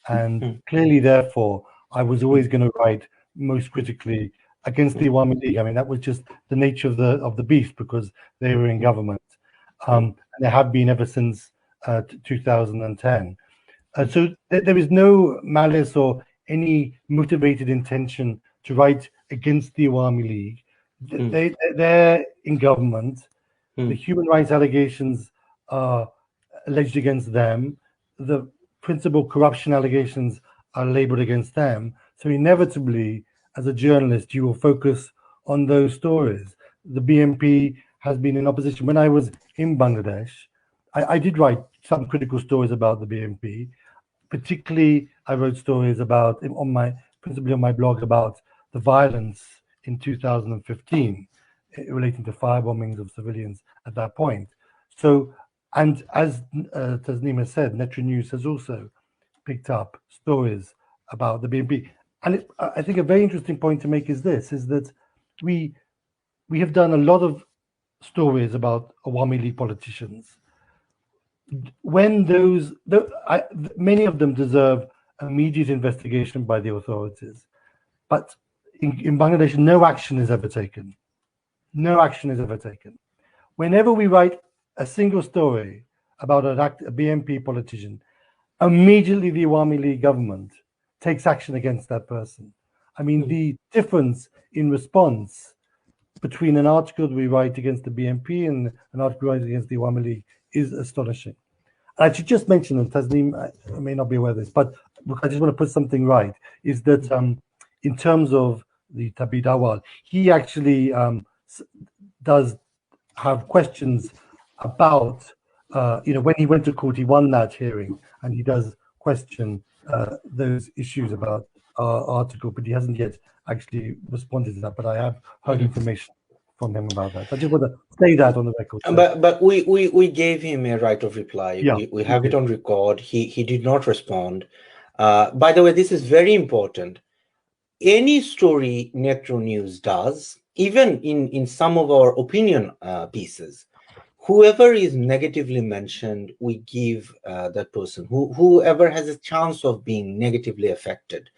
And clearly, therefore, I was always going to write most critically against the Awami League. I mean, that was just the nature of the beast, because they were in government. And they have been ever since 2010. So there is no malice or any motivated intention to write against the Awami League. They're in government. The human rights allegations are alleged against them. The principal corruption allegations are labeled against them. So inevitably, as a journalist, you will focus on those stories. The BNP has been in opposition. When I was in Bangladesh, I did write some critical stories about the BNP. Particularly, I wrote stories principally on my blog, about the violence in 2015 relating to firebombings of civilians at that point. So, and as Tasneem said, Netra News has also picked up stories about the BNP. And I think a very interesting point to make is that we have done a lot of stories about Awami League politicians. When many of them deserve immediate investigation by the authorities, but in Bangladesh, no action is ever taken. No action is ever taken. Whenever we write a single story about a BNP politician, immediately the Awami League government takes action against that person. I mean, the difference in response between an article that we write against the BNP and an article we write against the Awami League is astonishing. I should just mention, and Tasneem I may not be aware of this, but I just want to put something right, is that in terms of the Tabit Awal, he actually does have questions about, when he went to court, he won that hearing, and he does question those issues about our article, but he hasn't yet actually responded to that. But I have heard information from him about that. I just want to say that on the record. But we gave him a right of reply. Yeah, we have it on record. He did not respond. By the way, this is very important. Any story Netra News does, even in some of our opinion pieces, whoever is negatively mentioned, we give that person, whoever has a chance of being negatively affected,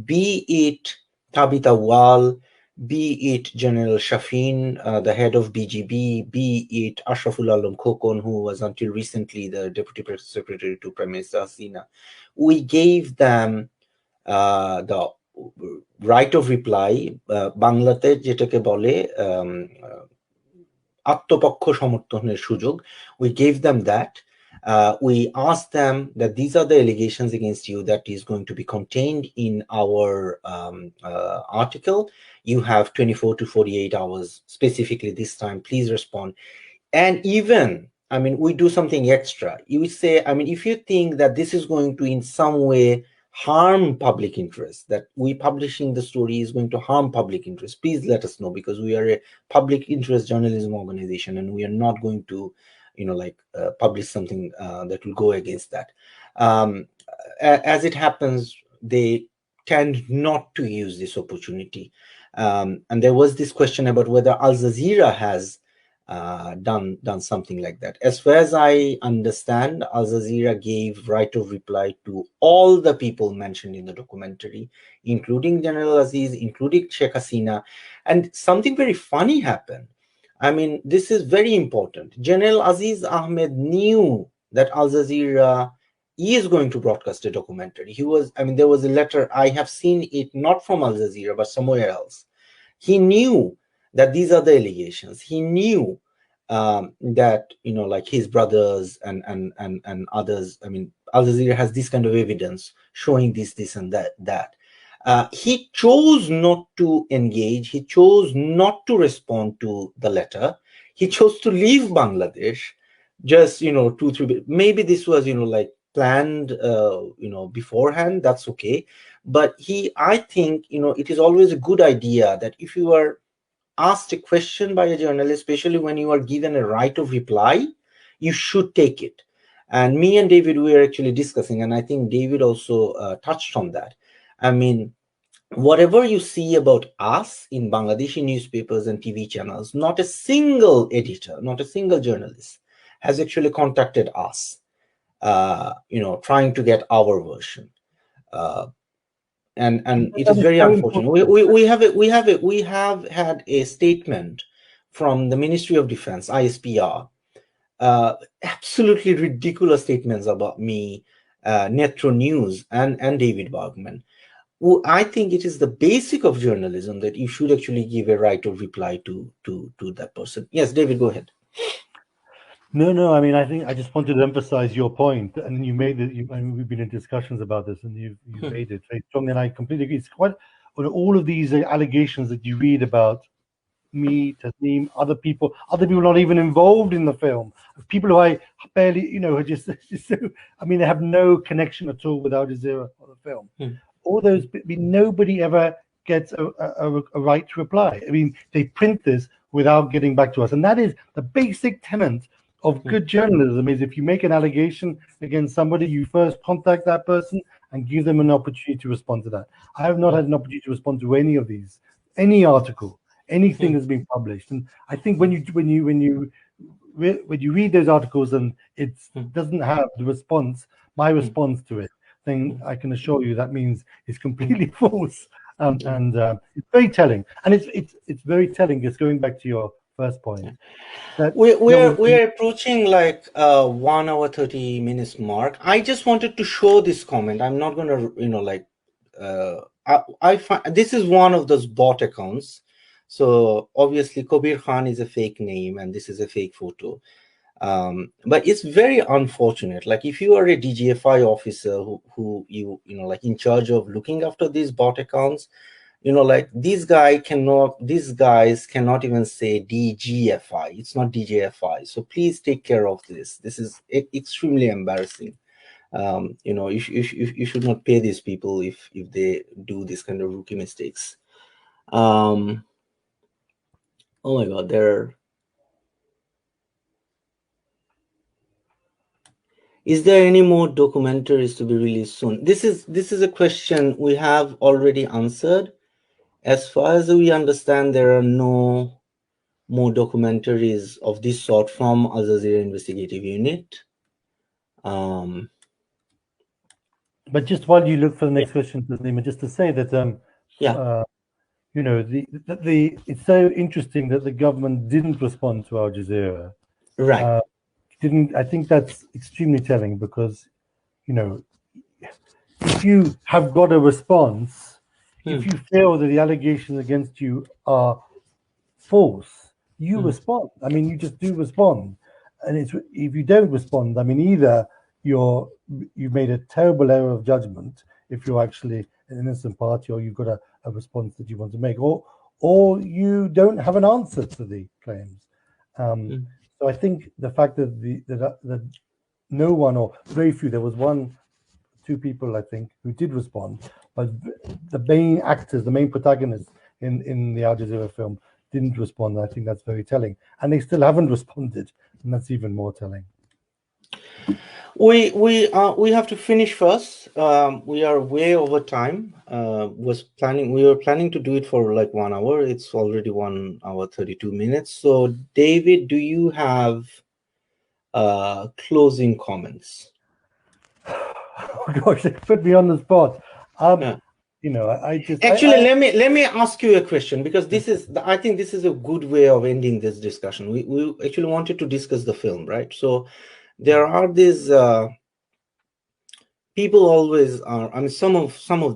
be it Tabit Awal, be it General Shafin, the head of BGB, be it Ashraful Alam Khokon, who was until recently the Deputy Press Secretary to Prime Minister Hasina. We gave them the right of reply, বাংলাতে যেটাকে বলে আত্মপক্ষ সমর্থনের সুযোগ. We gave them that. We asked them that these are the allegations against you that is going to be contained in our article. You have 24 to 48 hours, specifically this time, please respond. And even, I mean, we do something extra. You say, I mean, if you think that this is going to in some way harm public interest, that we publishing the story is going to harm public interest, please let us know, because we are a public interest journalism organization and we are not going to publish something that will go against that. As it happens, they tend not to use this opportunity. And there was this question about whether Al Jazeera has done something like that. As far as I understand, Al Jazeera gave right of reply to all the people mentioned in the documentary, including General Aziz, including Sheikh Hasina. And something very funny happened. I mean, this is very important. General Aziz Ahmed knew that Al Jazeera is going to broadcast a documentary. There was a letter, I have seen it not from Al Jazeera, but somewhere else. He knew that these are the allegations. He knew that, like his brothers and others, I mean, Al Jazeera has this kind of evidence showing this and that. He chose not to engage. He chose not to respond to the letter. He chose to leave Bangladesh just, 2-3, maybe this was, planned, beforehand. That's okay. But I think, it is always a good idea that if you are asked a question by a journalist, especially when you are given a right of reply, you should take it. And me and David, we are actually discussing, and I think David also touched on that. I mean, whatever you see about us in Bangladeshi newspapers and TV channels, not a single editor, not a single journalist has actually contacted us, trying to get our version. And it is very unfortunate. We have had a statement from the Ministry of Defense, ISPR, absolutely ridiculous statements about me, Netro News, and David Bergman. Well, I think it is the basic of journalism that you should actually give a right of reply to that person. Yes, David, go ahead. No. I mean, I think I just wanted to emphasize your point, and you made it. I mean, we've been in discussions about this, and you made it very strongly, and I completely agree. It's quite all of these allegations that you read about me, Tasneem, other people not even involved in the film, people who I barely, are just so. I mean, they have no connection at all with Al Jazeera or the film. All those, I mean, nobody ever gets a right to reply. I mean, they print this without getting back to us, and that is the basic tenet of good journalism. Is if you make an allegation against somebody, you first contact that person and give them an opportunity to respond to that. I have not had an opportunity to respond to any of these, any article, anything that's been published. And I think when you read those articles and it doesn't have the response, my response to it, then I can assure you that means it's completely false. And it's very telling. And it's very telling. Just going back to your first point, that we're approaching like 1 hour 30 minutes mark. I just wanted to show this comment. I'm not gonna, I find this is one of those bot accounts. So obviously Kabir Khan is a fake name and this is a fake photo. But it's very unfortunate. Like if you are a DGFI officer who like in charge of looking after these bot accounts, like these guys cannot even say DGFI. It's not DGFI. So please take care of this. This is extremely embarrassing. You should not pay these people if they do this kind of rookie mistakes. Oh my God, is there any more documentaries to be released soon? This is a question we have already answered. As far as we understand, there are no more documentaries of this sort from Al Jazeera Investigative Unit. But just while you look for the next question, Tasneem, just to say that it's so interesting that the government didn't respond to Al Jazeera. Right. I think that's extremely telling because, if you have got a response, if you feel that the allegations against you are false, you respond. I mean, you just do respond. And if you don't respond, I mean, either you've made a terrible error of judgment if you're actually an innocent party, or you've got a response that you want to make, or you don't have an answer to the claims. So I think the fact that no one, or very few, there was 2 people I think who did respond, but the main actors, the main protagonists in the Al Jazeera film didn't respond. I think that's very telling, and they still haven't responded, and that's even more telling. We have to finish first. We are way over time. We were planning to do it for like 1 hour. It's already 1 hour 32 minutes. So David, do you have closing comments? Oh gosh, they put me on the spot. I just actually let me ask you a question, because I think this is a good way of ending this discussion. We actually wanted to discuss the film, right? So there are these people always are. I mean, some of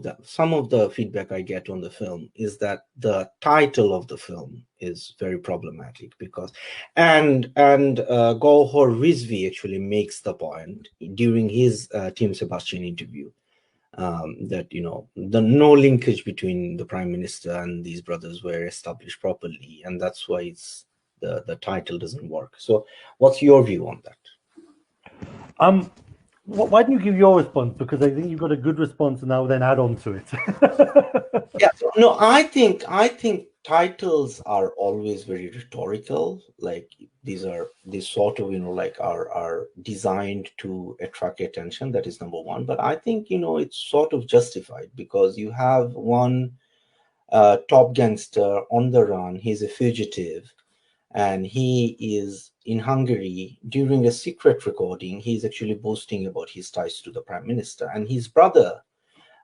the feedback I get on the film is that the title of the film is very problematic, because and Gauhar Rizvi actually makes the point during his Tim Sebastian interview that the no linkage between the prime minister and these brothers were established properly, and that's why it's the title doesn't work. So what's your view on that? Why don't you give your response? Because I think you've got a good response, and I'll then add on to it. Yeah, no, I think titles are always very rhetorical. Like these sort of, like are designed to attract attention. That is number one. But I think, it's sort of justified because you have one top gangster on the run. He's a fugitive, and he is in Hungary. During a secret recording, he's actually boasting about his ties to the prime minister, and his brother,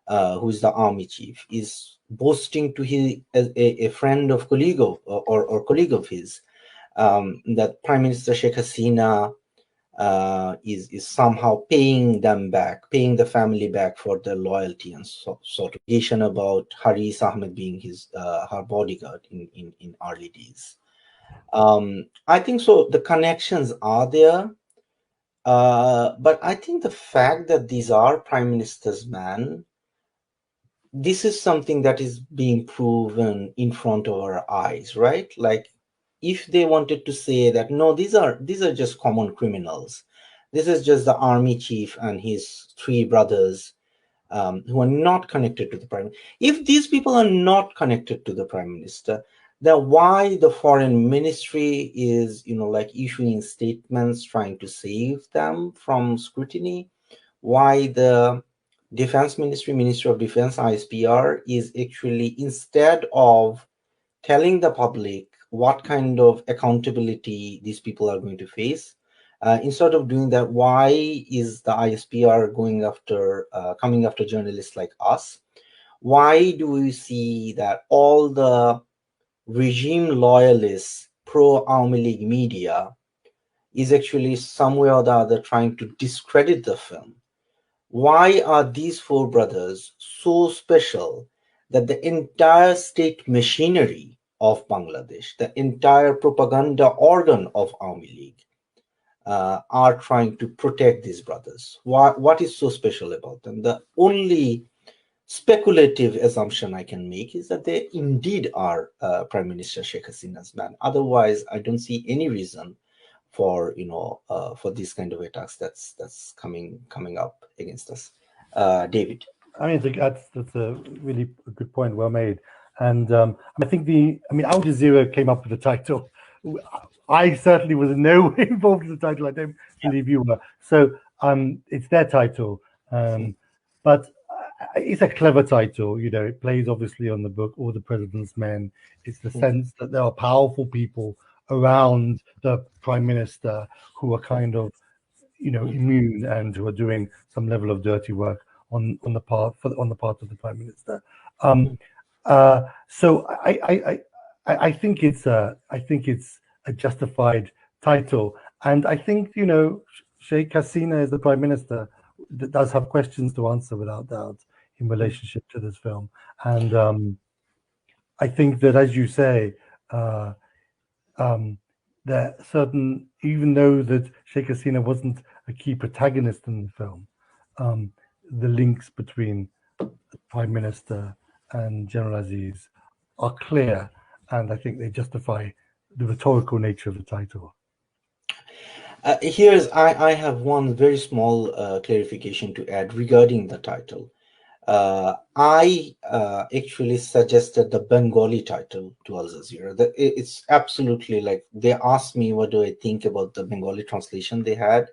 who is the army chief, is boasting to a friend of colleague of, or colleague of his, that Prime Minister Sheikh Hasina is somehow paying them back, paying the family back for their loyalty, and sort of about Haris Ahmed being her bodyguard in early days. I think so. The connections are there, but I think the fact that these are prime minister's men, this is something that is being proven in front of our eyes, right? Like, if they wanted to say that no, these are just common criminals, this is just the army chief and his three brothers, who are not connected to the prime. If these people are not connected to the prime minister, then why the foreign ministry is, like issuing statements trying to save them from scrutiny? Why the defense ministry, Ministry of Defense, ISPR, is actually, instead of telling the public what kind of accountability these people are going to face, instead of doing that, why is the ISPR coming after journalists like us? Why do we see that all the regime loyalists, pro-Awami League media, is actually somewhere or the other trying to discredit the film? Why are these four brothers so special that the entire state machinery of Bangladesh, the entire propaganda organ of Awami League, are trying to protect these brothers? What is so special about them? The only speculative assumption I can make is that they indeed are Prime Minister Sheikh Hasina's men. Otherwise, I don't see any reason for for these kind of attacks that's coming up against us. David. I mean, that's a really good point, well made. And I think Al Jazeera came up with the title. I certainly was in no way involved in the title. I don't believe you were. So it's their title, but it's a clever title. It plays obviously on the book All the President's Men. It's the sense that there are powerful people around the prime minister who are kind of, immune and who are doing some level of dirty work on the part of the prime minister. So I think it's a justified title, and I think Sheikh Hasina as the prime minister does have questions to answer without doubt in relationship to this film, and I think that, as you say, that certain, even though that Sheikh Hasina wasn't a key protagonist in the film, the links between the Prime Minister and General Aziz are clear, and I think they justify the rhetorical nature of the title. I have one very small clarification to add regarding the title. I actually suggested the Bengali title to Al Jazeera. It's absolutely, like, they asked me what do I think about the Bengali translation they had,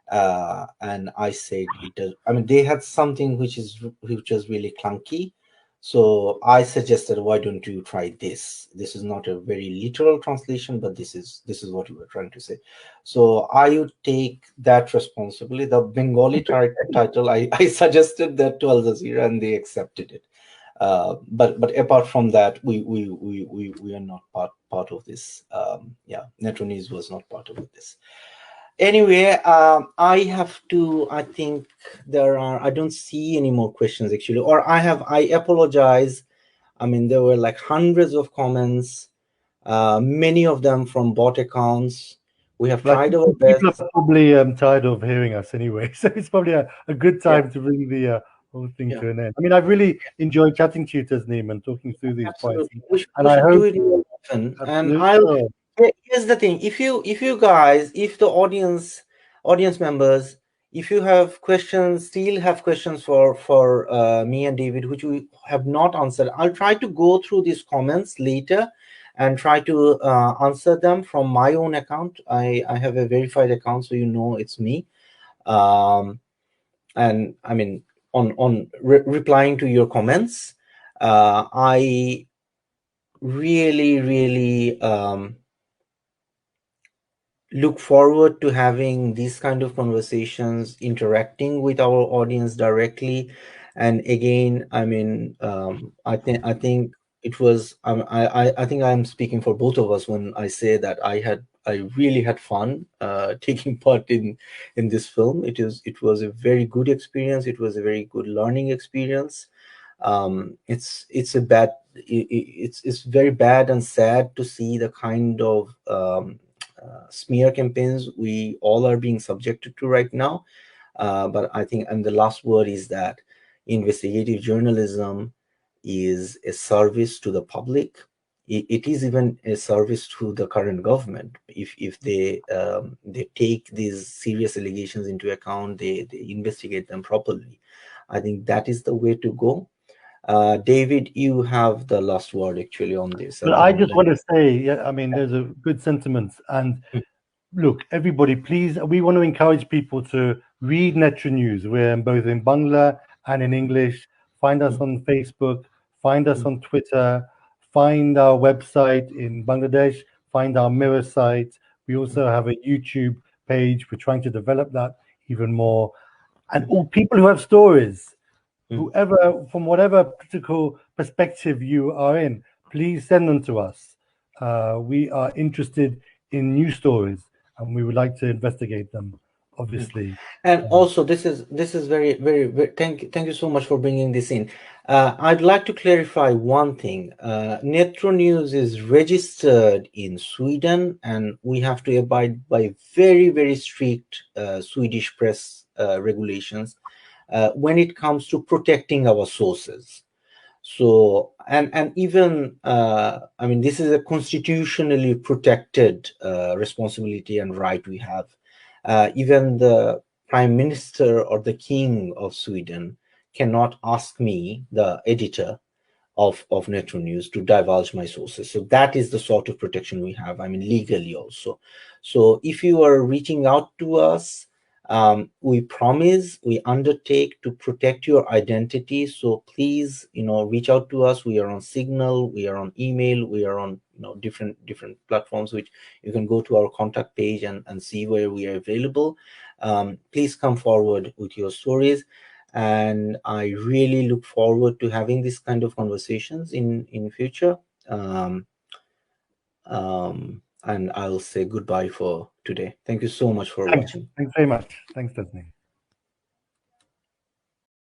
and I said it does. I mean, they had something which was really clunky, so I suggested, why don't you try this? This is not a very literal translation, but this is what you were trying to say. So I would take that responsibility. The Bengali title, I suggested that to Al Jazeera, and they accepted it. But apart from that, we are not part of this. Netronis was not part of this. Anyway, I think I don't see any more questions actually, or I apologize. I mean, there were like hundreds of comments, many of them from bot accounts. We have tried our best. People are probably tired of hearing us anyway, so it's probably a good time to bring the whole thing to an end. I mean, I've really enjoyed chatting to you, Tasneem, and talking through these points. We should do it more often. And here's the thing: if the audience members, if you have questions, still have questions for me and David, which we have not answered, I'll try to go through these comments later and try to answer them from my own account. I have a verified account, so you know it's me. And I mean, on replying to your comments, I really look forward to having these kind of conversations, interacting with our audience directly. And again, I mean, I think it was, I think I'm speaking for both of us when I say that I really had fun taking part in this film. It was a very good experience. It was a very good learning experience. It's a bad, it's very bad and sad to see the kind of smear campaigns we all are being subjected to right now. But I think, and the last word is that investigative journalism is a service to the public. It is even a service to the current government. If they take these serious allegations into account, they investigate them properly. I think that is the way to go. David, you have the last word actually on this. But And I then just want to say, yeah, I mean, there's a good sentiment. And look, everybody, please, we want to encourage people to read Netra News. We're both in Bangla and in English. Find us on Facebook, find us on Twitter, find our website in Bangladesh, find our Mirror site. We also have a YouTube page. We're trying to develop that even more. And all people who have stories, whoever, from whatever political perspective you are in, please send them to us. We are interested in new stories, and we would like to investigate them, obviously. And also, this is very thank you so much for bringing this in. I'd like to clarify one thing. Netro News is registered in Sweden, and we have to abide by very strict Swedish press regulations when it comes to protecting our sources. So, and even I mean, this is a constitutionally protected responsibility and right we have. Even the prime minister or the king of Sweden cannot ask me, the editor of Netro News, to divulge my sources. So that is the sort of protection we have. I mean, legally also. So if you are reaching out to us, we promise, we undertake to protect your identity. So please, reach out to us. We are on Signal, we are on email, we are on different platforms, which you can go to our contact page and see where we are available. Please come forward with your stories. And I really look forward to having this kind of conversations in future. And I'll say goodbye for today. Thank you so much for watching. Thanks very much. Thanks, Tasneem.